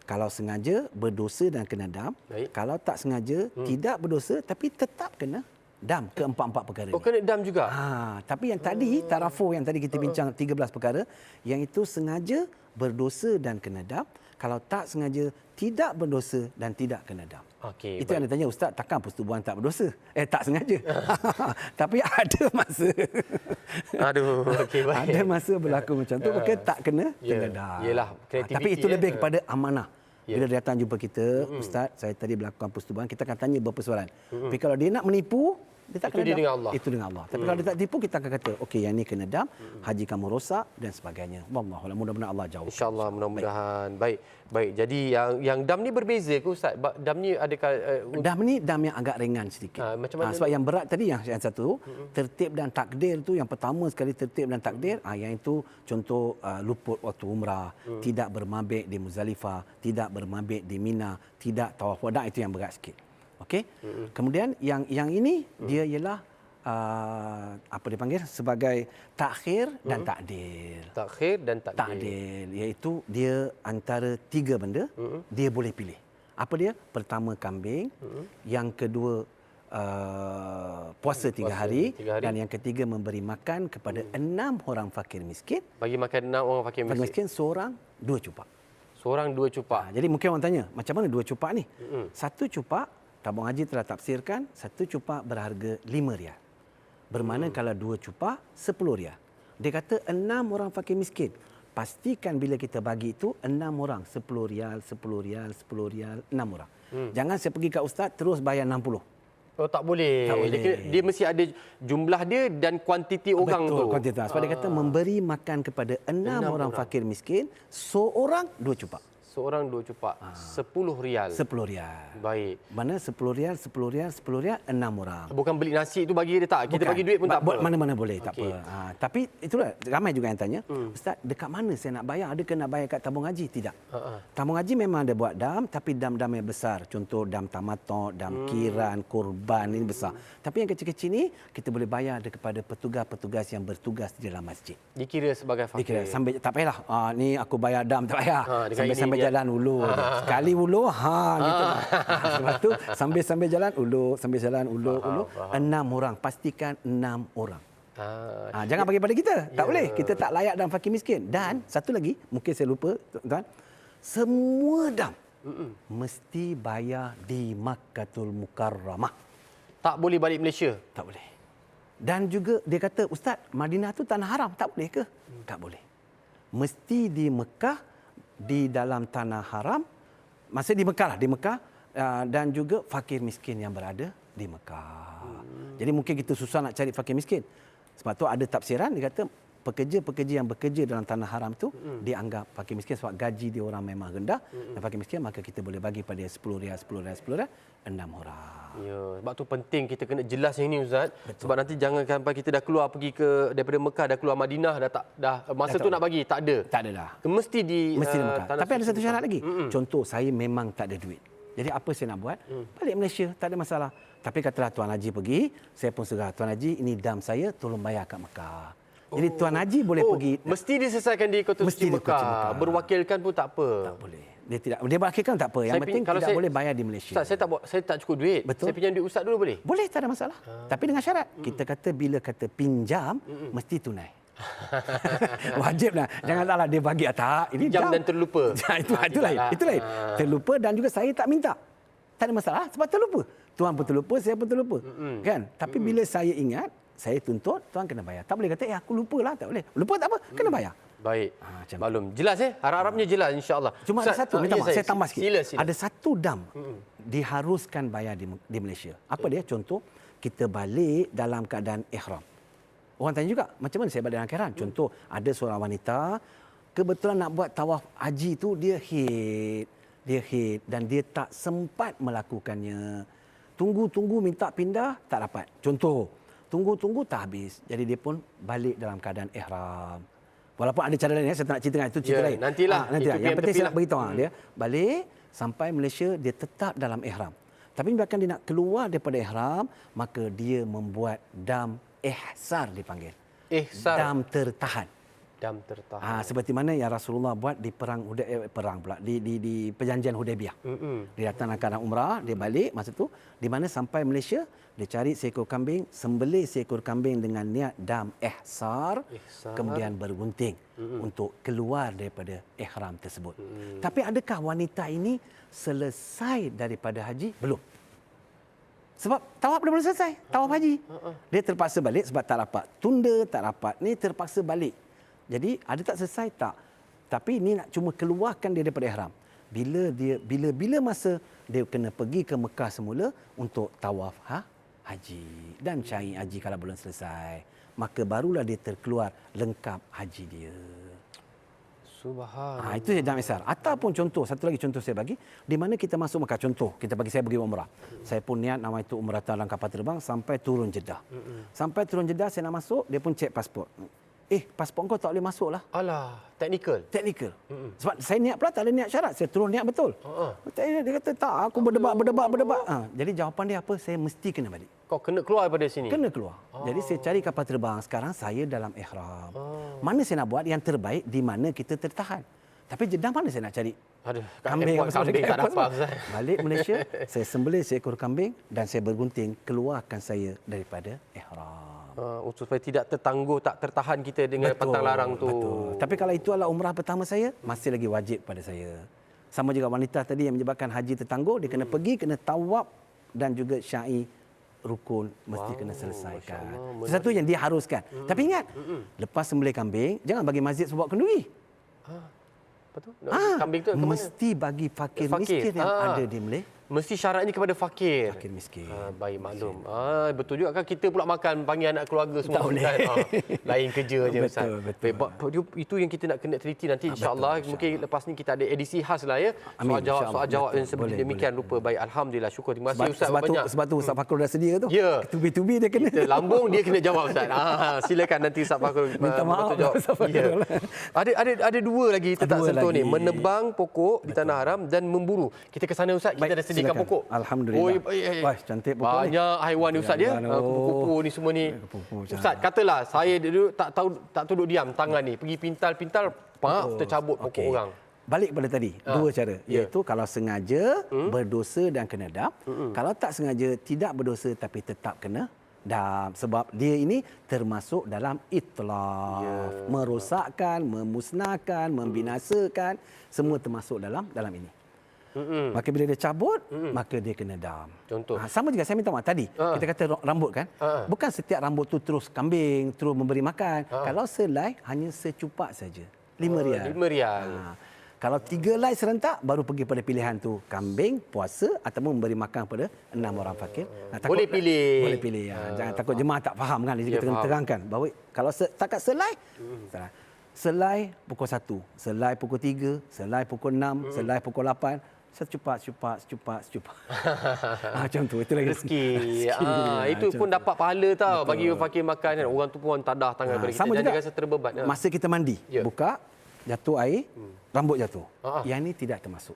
kalau sengaja berdosa dan kena dam. Baik. Kalau tak sengaja tidak berdosa tapi tetap kena dam ke empat-empat perkara Oh, ni. kena dam juga? Tapi yang tadi, tarafur yang tadi kita bincang 13 perkara, yang itu sengaja berdosa dan kena dam. Kalau tak sengaja, tidak berdosa dan tidak kena dam. Okey, Itu yang dia tanya, Ustaz, takkan persetubuhan tak berdosa? Tak sengaja. Tapi ada masa. Aduh, okey, baik. Ada masa berlaku macam tu, maka tak kena dam. Yelah, kreativiti, Tapi itu lebih kepada amanah. Bila dia datang jumpa kita, Ustaz, saya tadi berlakukan persetubuhan, kita akan tanya beberapa soalan. Tapi kalau dia nak menipu, dia tak Itu kena dia dam. dengan Allah. Itu dengan Allah. Tapi kalau dia tak tipu, kita akan kata, okey, yang ni kena dam, haji kamu rosak dan sebagainya. Wallahualam, mudah-mudahan Allah jauh. InsyaAllah, mudah-mudahan. Baik. Jadi yang dam ni berbeza ke Ustaz? Dam ni adakah... Dam ni dam yang agak ringan sedikit. Macam mana Sebab yang berat tadi yang satu, tertib dan takdir tu yang pertama sekali tertib dan takdir, yang itu contoh luput waktu umrah, tidak bermabit di Muzdalifah, tidak bermabit di Mina, tidak tawaf wada, itu yang berat sikit. Okey. Kemudian yang ini dia ialah apa dipanggil sebagai takhir dan takdir. Takhir dan takdir. Takdir iaitu dia antara 3 benda dia boleh pilih. Apa dia? Pertama kambing, yang kedua puasa 3 hari, dan yang ketiga memberi makan kepada 6 orang fakir miskin. Bagi makan 6 orang fakir Fakir miskin. miskin seorang 2 cupak. Seorang 2 cupak. Jadi mungkin orang tanya, macam mana 2 cupak ni? 1 cupak Tabung haji telah tafsirkan satu cupak berharga RM5. Bermakna kalau 2 cupak RM10. Dia kata 6 orang fakir miskin. Pastikan bila kita bagi itu 6 orang RM10, RM10, RM10, 6 orang. Jangan saya pergi kat ustaz terus bayar 60. Oh, tak boleh. Tak boleh. Dia mesti ada jumlah dia dan kuantiti orang tu. Betul, kuantitas. Sebab dia kata memberi makan kepada 6 orang fakir miskin, seorang 2 cupak. Seorang 2 cupak. RM10. RM10. Baik. Mana RM10, RM10, RM10, 6 orang. Bukan beli nasi tu bagi dia tak. Kita bagi duit pun tak apa. Mana-mana boleh, tak Okey. apa. Tapi itulah, ramai juga yang tanya, Ustaz, dekat mana saya nak bayar? Adakah nak bayar kat tabung haji? Tidak. Tabung haji memang ada buat dam, tapi dam-dam yang besar. Contoh dam tamatok, dam kiran, kurban, ini besar. Tapi yang kecil-kecil ni, kita boleh bayar kepada petugas-petugas yang bertugas di dalam masjid. Dikira sebagai fakir. Dikira, sambil, tak payahlah, ni aku bayar dam, tak payah. Sambil-sambil jalan ulu. Sekali ulu, gitu. Lepas tu, sambil-sambil jalan ulu, sambil jalan ulu. 6 orang, pastikan 6 orang. Jangan bagi pada kita. Tak boleh. Kita tak layak dalam fakir miskin. Dan satu lagi, mungkin saya lupa, tuan. Semua dam mesti bayar di Makkatul Mukarramah. Tak boleh balik Malaysia. Tak boleh. Dan juga dia kata, Ustaz, Madinah tu tanah haram. Tak boleh ke? Tak boleh. Mesti di Mekah, di dalam tanah haram. Maksudnya di Mekah lah. Di Mekah. Dan juga fakir miskin yang berada di Mekah. Jadi mungkin kita susah nak cari fakir miskin. Sebab tu ada tafsiran, dia kata pekerja-pekerja yang bekerja dalam tanah haram tu dianggap fakir miskin sebab gaji dia orang memang rendah. Dan fakir miskin maka kita boleh bagi pada RM10, RM10, 6 orang. Ya, sebab tu penting kita kena jelas yang ini Ustaz. Betul. Sebab nanti jangan sampai kita dah keluar pergi ke daripada Mekah, dah keluar Madinah, dah masa tu nak bagi tak ada. Tak ada dah. Mesti di Mekah. Tapi ada satu syarat lagi. Contoh saya memang tak ada duit. Jadi apa saya nak buat? Balik Malaysia, tak ada masalah. Tapi katalah Tuan Haji pergi, saya pun serah, Tuan Haji ini dam saya, tolong bayar kat Mekah. Jadi Tuan Haji boleh pergi. Mesti diselesaikan di Kota Suci Mekah. Berwakilkan pun tak apa. Tak boleh. Dia berwakilkan tak apa. Yang penting tidak boleh bayar di Malaysia. Ustaz, saya tak cukup duit. Betul. Saya pinjam duit Ustaz dulu boleh? Boleh, tak ada masalah. Tapi dengan syarat. Kita kata bila kata pinjam, mesti tunai. Wajib lah. Jangan salah dia bagi tak. Ini pinjam dan terlupa. Itu lain. Itu lain. Terlupa dan juga saya tak minta. Tak ada masalah sebab terlupa. Tuan pun terlupa, saya pun terlupa. Kan? Tapi bila saya ingat, saya tuntut, tuan kena bayar. Tak boleh kata, aku lupalah. Tak boleh. Lupa tak apa, kena bayar. Baik. Maklum. Jelas Harap-harapnya jelas insya-Allah. Cuma ada satu, minta maaf, saya tambah sikit. Sila. Ada satu dam diharuskan bayar di Malaysia. Apa dia? Contoh, kita balik dalam keadaan ihram. Orang tanya juga, macam mana saya balik dalam keadaan? Contoh, ada seorang wanita, kebetulan nak buat tawaf haji tu, dia hit dan dia tak sempat melakukannya. Tunggu minta pindah, tak dapat. Contoh, tunggu tak habis. Jadi dia pun balik dalam keadaan ihram. Walaupun ada cara lain, saya tak nak cerita itu cerita lain. Nantilah. Yang penting saya nak beritahu dia balik sampai Malaysia dia tetap dalam ihram. Tapi bila dia nak keluar daripada ihram, maka dia membuat dam ihsar dipanggil. Ihsar. Dam tertahan. Dam tertahan. Seperti mana yang Rasulullah buat di di perjanjian Hudaibiyah. Dia datang nak keadaan umrah, dia balik masa tu, di mana sampai Malaysia, dia cari seekor kambing, sembelih seekor kambing dengan niat dam ihsar. Kemudian bergunting untuk keluar daripada ihram tersebut. Tapi adakah wanita ini selesai daripada haji? Belum. Sebab tawaf belum selesai, tawaf haji. Dia terpaksa balik sebab tak dapat tunda, tak dapat ni, terpaksa balik. Jadi ada tak selesai? Tak. Tapi ni nak cuma keluarkan dia daripada ihram. Bila masa dia kena pergi ke Mekah semula untuk tawaf haji dan syai haji kalau belum selesai, maka barulah dia terkeluar lengkap haji dia. Subhanallah. Itu dam ihsar. Ataupun contoh, satu lagi contoh saya bagi, di mana kita masuk Mekah. Contoh, saya pergi umrah. Saya pun niat nama itu umrah dalam kapal terbang sampai turun Jeddah. Sampai turun Jeddah saya nak masuk, dia pun cek pasport. Pasport kau tak boleh masuk lah. Alah, teknikal. Sebab saya niat pula tak ada niat syarat. Saya turun niat betul. Dia kata tak, aku berdebat. Jadi jawapan dia apa? Saya mesti kena balik. Kau kena keluar daripada sini? Kena keluar. Jadi saya cari kapal terbang. Sekarang saya dalam ihram. Mana saya nak buat yang terbaik di mana kita tertahan. Tapi Jeddah mana saya nak cari? Kambing tak dapat. Balik Malaysia, saya sembelih seekor kambing dan saya bergunting, keluarkan saya daripada ihram. Supaya tidak tak tertahan kita dengan pantang larang tu. Betul. Tapi kalau itu adalah umrah pertama saya, masih lagi wajib pada saya. Sama juga wanita tadi yang menyebabkan haji tertangguh, dia kena pergi, kena tawaf dan juga syai rukun mesti kena selesaikan. Masya-Allah, Satu yang dia haruskan. Tapi ingat, lepas sembelih kambing, jangan bagi masjid sebab kenduri. Apa tu? Kambing tu ke mana? Mesti bagi fakir Fakir. miskin yang ada di Malaysia. Mesti syaratnya kepada fakir. Fakir miskin. Baik, maklum. Betul juga kan kita pula makan panggil anak keluarga semua Tak boleh. kan. Lain kerja je Ustaz. Betul. Baik, itu yang kita nak kena teliti nanti insya-Allah. Mungkin lepas ni kita ada edisi khas lah ya. Amin, Soal jawab yang betul. seperti Boleh, demikian rupa. Baik, alhamdulillah, syukur. Terima kasih Ustaz banyak. Sebab tu Ustaz Fakrul dah sedia tu. Ya. Tubi-tubi dia kena. Kita lambung dia kena jawab Ustaz. Silakan nanti Ustaz Fakrul Minta maaf jawab. Ustaz Fakrul. Ada dua lagi kita tak Dua sentuh ni, lagi. menebang pokok di tanah haram dan memburu. Kita ke sana Ustaz, kita Baik, dah sediakan silakan. pokok. Alhamdulillah. Wah, cantik pokok ni. Banyak haiwan ni Ustaz ya. Jangan, Kupu-kupu ni semua ni. Ustaz, katalah saya dulu tak duduk diam tangan ni, pergi pintal-pintal, tercabut pokok Okey. orang. Balik pada tadi, dua cara. Ya. Iaitu kalau sengaja berdosa dan kena dam. Kalau tak sengaja tidak berdosa tapi tetap kena dam. Sebab dia ini termasuk dalam itlaf. Merosakkan, memusnahkan, membinasakan. Semua termasuk dalam ini. Maka bila dia cabut, maka dia kena dam. Contoh? Sama juga saya minta maaf tadi. Kita kata rambut kan. Bukan setiap rambut tu terus kambing, terus memberi makan. Kalau selai hanya secupak saja. RM5. RM5. Kalau 3 helai serentak, baru pergi pada pilihan tu. Kambing, puasa ataupun memberi makan kepada 6 orang fakir. Boleh pilih. Boleh pilih. Jangan takut jemaah tak faham kan. Jadi Ya, kita kena faham. terangkan. Bahawa kalau setakat selai, selai pukul 1, selai pukul 3, selai pukul 6, selai pukul 8. Secupak. Macam tu. Itu lagi Rezeki. Itu pun dapat pahala tau. Bagi fakir makan kan. Orang tu pun tadah tangan daripada kita. sama Jangan juga rasa terbeban. masa kita mandi, Ya. buka, jatuh air, rambut jatuh. Ah. Yang ini tidak termasuk.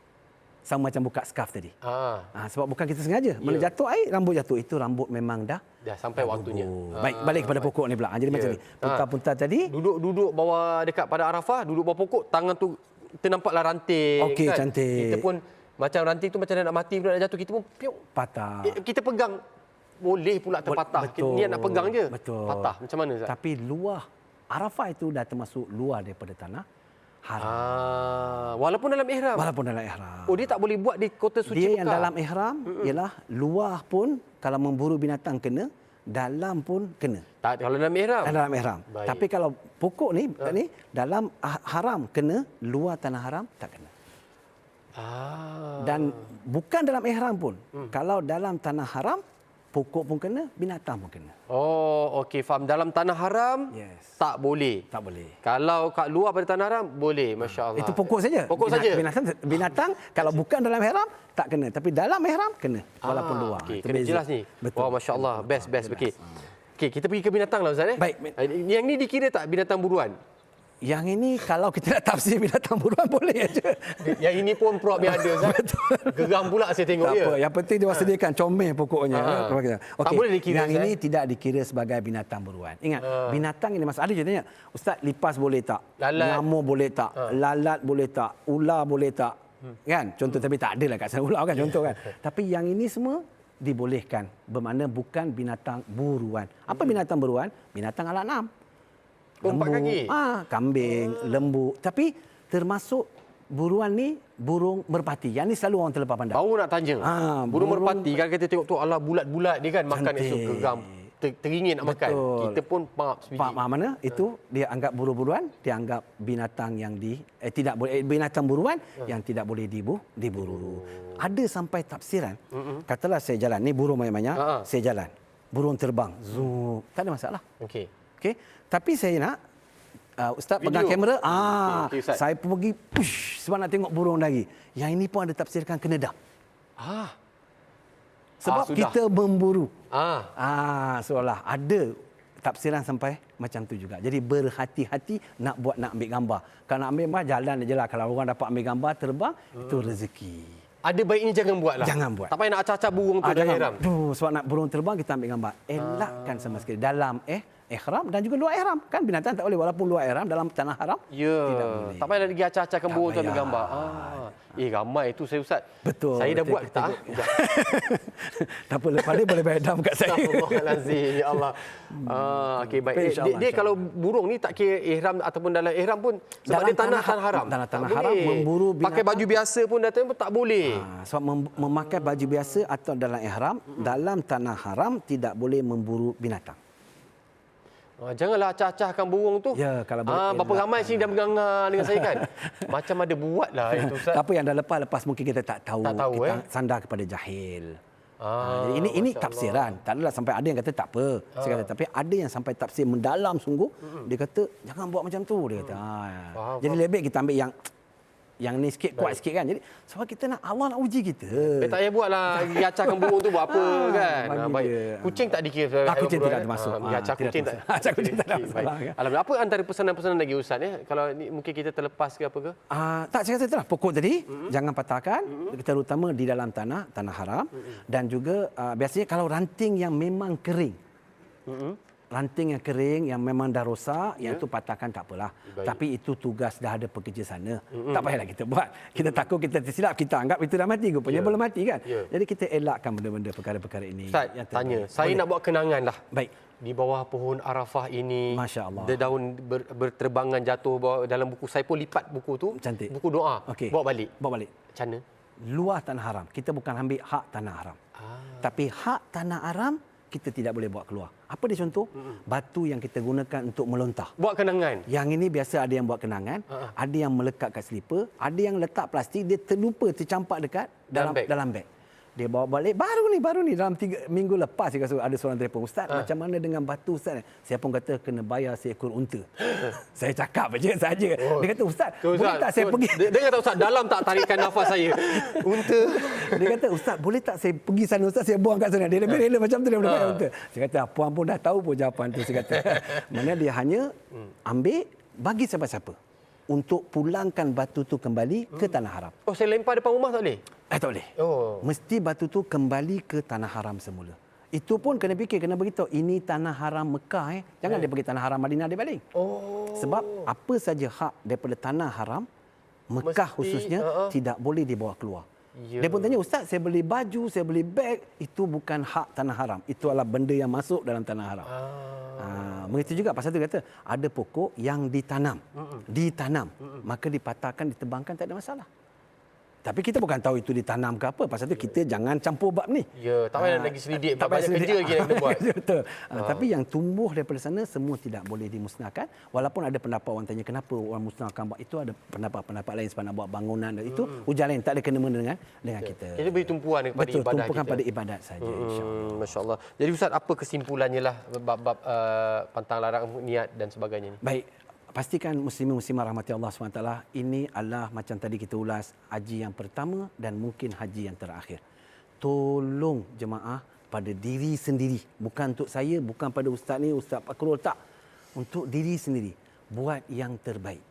Sama macam buka scarf tadi. Ah, Sebab bukan kita sengaja. Mana jatuh air, rambut jatuh. Itu rambut memang dah. dah sampai waktunya. Baik, balik kepada pokok ni pula. Jadi macam ni. Punta-punta tadi. Duduk bawah dekat pada Arafah, duduk bawah pokok, tangan tu ternampaklah ranting. Okey, kan? cantik. Kita pun macam ranting tu macam nak mati pula nak jatuh, kita pun piuk. Patah. Kita pegang boleh pula terpatah. Kita Betul. niat nak pegang je. Betul. Patah. Macam mana Ustaz? Tapi luar. Arafah itu dah termasuk luar daripada tanah haram. Walaupun dalam ihram. Walaupun dalam ihram. Oh, dia tak boleh buat di kota suci Dia yang Mekah. dalam ihram ialah luar pun kalau memburu binatang kena, dalam pun kena. Tak, kalau dalam ihram. Dalam ihram. Baik. Tapi kalau pokok ni dalam haram kena, luar tanah haram tak kena. Dan bukan dalam ihram pun. Kalau dalam tanah haram, pokok pun kena, binatang pun kena. Oh, okey, faham. Dalam tanah haram Yes. tak boleh. Tak boleh. Kalau kat luar pada tanah haram boleh, masya-Allah. Itu pokok saja. Pokok saja. Binatang kalau bukan dalam ihram tak kena, tapi dalam ihram kena walaupun luar. Okey, Itu kena beza. jelas ni. Betul. Wah, masya-Allah, best. Okey. Okey, kita pergi ke binatang lah Ustaz. Baik. Yang ni dikira tak binatang buruan? Yang ini kalau kita nak tafsir binatang buruan boleh aja. Yang ini pun prop yang ada Ustaz. Geram pula saya tengok Tak dia. apa, yang penting dia sediakan comel pokoknya. Tak Okey, boleh dikira, yang Ustaz? ini tidak dikira sebagai binatang buruan. Ingat, binatang ini ada je tanya, Ustaz lipas boleh tak? Lalat. Nyamuk boleh tak? Lalat boleh tak? Ular boleh tak? Kan? Contoh tapi tak ada lah kat sana ular kan contoh kan. Tapi yang ini semua dibolehkan. Bermakna bukan binatang buruan. Apa binatang buruan? Binatang alat enam. Empat kaki? Kambing, lembu. Tapi termasuk buruan ni burung merpati. Yang ni selalu orang terlepas pandang. Baru nak tanya. Burung burung merpati kan kita tengok tu alah bulat-bulat dia kan makan Cantik. esok geram. Teringin nak makan. Betul. Kita pun pap sebiji. Pak mana itu dia anggap buru-buruan, dia anggap binatang yang tidak boleh binatang buruan yang tidak boleh diburu. Ada sampai tafsiran. Katalah saya jalan, ni burung banyak-banyak, saya jalan. Burung terbang, zoom, tak ada masalah. Okey. Okey. Tapi saya nak Ustaz Video. pegang kamera. Okey, Ustaz. Saya pergi push sebab nak tengok burung lagi. Yang ini pun ada tafsirkan kena dam. Sebab sudah. kita memburu. Ah. Seolah ada tafsiran sampai macam tu juga. Jadi berhati-hati nak ambil gambar. Kalau nak ambil gambar jalan je lah. Kalau orang dapat ambil gambar terbang itu rezeki. Ada baiknya jangan buatlah. Jangan buat. Tak payah nak acah-acah burung tu dalam ihram. Sebab nak burung terbang kita ambil gambar. Elakkan sama sekali dalam ihram dan juga luar ihram. Kan binatang tak boleh walaupun luar ihram dalam tanah haram. Ya, Tidak boleh. tak payah lagi acah-acahkan Tak burung tu ambil payah. gambar. Ramai itu saya Ustaz. Betul. Saya dah Betul, buat ke tak? Tak apa, lepas dia boleh bayar dam kat saya. Astagfirullahalazim, ya Allah. Okey, baik. InsyaAllah, Dia kalau burung ni tak kira ihram ataupun dalam ihram pun sebab Dalam dia tanah haram. dalam Tak tanah boleh. haram memburu binatang. Pakai baju biasa pun datang pun tak boleh. Sebab memakai baju biasa atau dalam ihram, dalam tanah haram tidak boleh memburu binatang. Janganlah acah-acahkan burung tu. Ya, kalau boleh berapa ramai sini dah mengangar dengan saya kan. Macam ada buatlah itu Ustaz. Apa yang dah lepas mungkin kita tak tahu. Tak tahu, kita sandar kepada jahil. Jadi ini Masya tafsiran. Tak adalah sampai ada yang kata tak apa. Saya kata tapi ada yang sampai tafsir mendalam sungguh. Dia kata jangan buat macam tu dia kata. Jadi lebih kita ambil yang ni sikit kuat sikit kan. Jadi sebab kita nak Allah nak uji kita. Tak payah buatlah acahkan burung tu buat apa kan. bagi Baik. dia. Kucing tak dikira. Kucing tidak termasuk. Acah Tidak kucing tak. termasuk. Acah kucing tak ada Baik. masalah, kan. Alhamdulillah. Apa antara pesanan-pesanan lagi Ustaz ya? Kalau ni mungkin kita terlepas ke apa ke? Tak, saya kata itulah pokok tadi jangan patahkan, terutama di dalam tanah haram dan juga biasanya kalau ranting yang memang kering. Ranting yang kering yang memang dah rosak, yang tu patahkan tak apalah. Baik. Tapi itu tugas dah ada pekerja sana. Tak payahlah kita buat. Kita takut kita tersilap, kita anggap itu dah mati, rupanya belum mati kan. Jadi kita elakkan benda-benda perkara-perkara ini. Ustaz, yang tanya. terbaik. Saya Boleh. nak buat kenangan lah. Baik. Di bawah pohon Arafah ini, Masya Allah. daun berterbangan jatuh dalam buku. Saya pun lipat buku tu, Cantik. buku doa. Okey. Bawa balik. Bawa balik. Macam mana? Luar tanah haram. Kita bukan ambil hak tanah haram. Tapi hak tanah haram kita tidak boleh bawa keluar. Apa dia contoh? Batu yang kita gunakan untuk melontar. Buat kenangan. Yang ini biasa ada yang buat kenangan, ada yang melekat kat slipper, ada yang letak plastik, dia terlupa tercampak dekat dalam beg. Dia bawa balik baru ni dalam 3 minggu lepas saya rasa ada seorang telefon, Ustaz macam mana dengan batu Ustaz? Saya pun kata kena bayar seekor unta. Saya cakap je saja. Dia kata Ustaz, boleh tak saya pergi? Dia kata Ustaz, dalam tak tarikan nafas saya. Unta. Dia kata Ustaz, boleh tak saya pergi sana Ustaz, saya buang kat sana. Dia lebih rela macam tu daripada bayar unta. Saya kata puan pun dah tahu pun jawapan tu, saya kata. Mana dia hanya ambil bagi siapa-siapa untuk pulangkan batu tu kembali ke tanah haram. Oh, saya lempar depan rumah tak boleh? Tak boleh. Oh. Mesti batu tu kembali ke tanah haram semula. Itu pun kena fikir, kena beritahu ini tanah haram Mekah. Jangan dia pergi tanah haram Madinah dia balik. Oh. Sebab apa saja hak daripada tanah haram Mekah Mesti, khususnya tidak boleh dibawa keluar. Ya. Dia pun tanya, Ustaz, saya beli baju, saya beli beg, itu bukan hak tanah haram. Itu adalah benda yang masuk dalam tanah haram. Begitu juga pasal tu kata, ada pokok yang ditanam. Maka dipatahkan, ditebangkan, tak ada masalah. Tapi kita bukan tahu itu ditanam ke apa. Pasal tu kita jangan campur bab ni. Ya, tak payah lagi selidik. Tak payah Banyak kerja lagi yang kena buat. Betul. Tapi yang tumbuh daripada sana semua tidak boleh dimusnahkan. Walaupun ada pendapat orang tanya kenapa orang musnahkan buat itu, ada pendapat-pendapat lain sebab nak buat bangunan. Itu ujian lain, tak ada kena-mena dengan kita. Kita beri tumpuan kepada Betul, ibadah tumpukan kita. pada ibadat saja, insya-Allah. Masya Allah. Jadi Ustaz, apa kesimpulannya lah bab-bab pantang larang niat dan sebagainya ni? Baik. Pastikan muslimin-muslimah rahmati Allah SWT, ini adalah macam tadi kita ulas, haji yang pertama dan mungkin haji yang terakhir. Tolong jemaah pada diri sendiri. Bukan untuk saya, bukan pada ustaz ni, Ustaz Fakrul, tak. Untuk diri sendiri. Buat yang terbaik.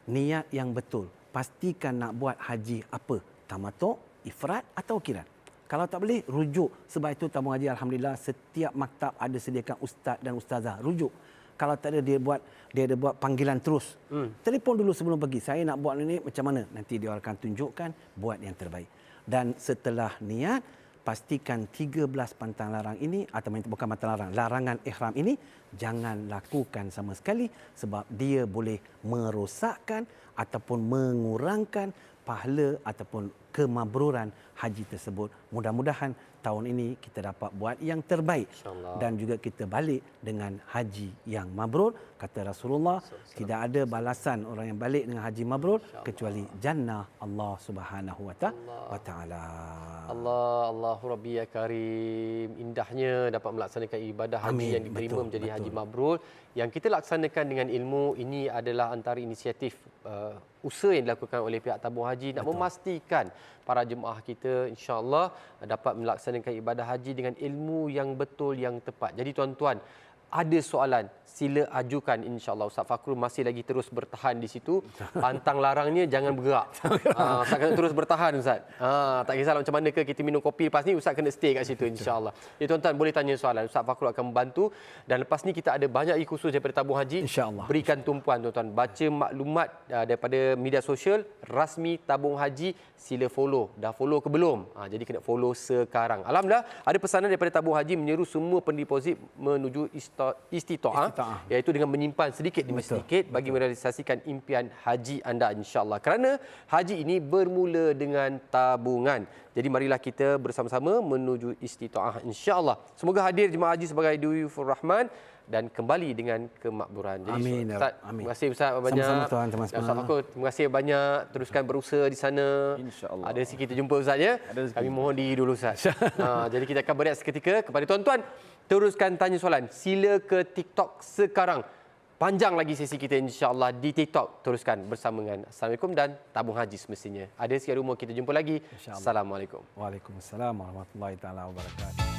Niat yang betul. Pastikan nak buat haji apa? Tamattu', ifrad atau kiran. Kalau tak boleh, rujuk. Sebab itu tabung haji Alhamdulillah setiap maktab ada sediakan ustaz dan ustazah. Rujuk. Kalau tak ada, dia ada buat panggilan terus. Telefon dulu sebelum pergi. Saya nak buat ini macam mana? Nanti dia akan tunjukkan, buat yang terbaik. Dan setelah niat, pastikan 13 pantang larang ini, atau bukan pantang larang, larangan ihram ini, jangan lakukan sama sekali sebab dia boleh merosakkan ataupun mengurangkan pahala ataupun kemabruran haji tersebut. Mudah-mudahan tahun ini kita dapat buat yang terbaik dan juga kita balik dengan haji yang mabrur. Kata Rasulullah, tidak ada balasan orang yang balik dengan haji mabrur kecuali jannah Allah Subhanahu wa taala. Allahu Rabbi ya Karim. Indahnya dapat melaksanakan ibadah haji yang diterima menjadi haji mabrur. Yang kita laksanakan dengan ilmu ini adalah antara inisiatif usaha yang dilakukan oleh pihak tabung haji nak memastikan para jemaah kita insya-Allah dapat melaksanakan ibadah haji dengan ilmu yang betul, yang tepat. Jadi tuan-tuan, ada soalan, sila ajukan, insya-Allah. Ustaz Fakrul masih lagi terus bertahan di situ. Pantang larangnya jangan bergerak. Ustaz kena terus bertahan, Ustaz. Tak kisahlah macam mana ke kita minum kopi lepas ni, Ustaz kena stay kat situ, insya-Allah. Tuan-tuan boleh tanya soalan, Ustaz Fakrul akan membantu. Dan lepas ni kita ada banyak khusus daripada tabung haji. InsyaAllah. Berikan tumpuan, tuan-tuan. Baca maklumat daripada media sosial rasmi tabung haji, sila follow. Dah follow ke belum? Jadi kena follow sekarang. Alhamdulillah, ada pesanan daripada tabung haji menyeru semua pendeposit menuju istitaah, iaitu dengan menyimpan sedikit demi sedikit bagi merealisasikan impian haji anda, insya-Allah. Kerana haji ini bermula dengan tabungan. Jadi marilah kita bersama-sama menuju istitaah, insya-Allah. Semoga hadir jemaah haji sebagai duyufur rahman dan kembali dengan kemakburan. Jadi Amin. Ustaz, Amin. terima kasih Ustaz banyak. Sama-sama tuan, sama-sama. Ustaz Fakrul, terima kasih banyak. Teruskan berusaha di sana. InsyaAllah. Ada rezeki kita jumpa Ustaz ya. Kami mohon diri dulu Ustaz. Jadi kita akan berehat seketika. Kepada tuan-tuan, teruskan tanya soalan. Sila ke TikTok sekarang. Panjang lagi sesi kita, insya-Allah, di TikTok. Teruskan bersama dengan Assalamualaikum dan tabung haji semestinya. Ada sekian rumah, kita jumpa lagi. Assalamualaikum. Waalaikumsalam warahmatullahi taala wabarakatuh.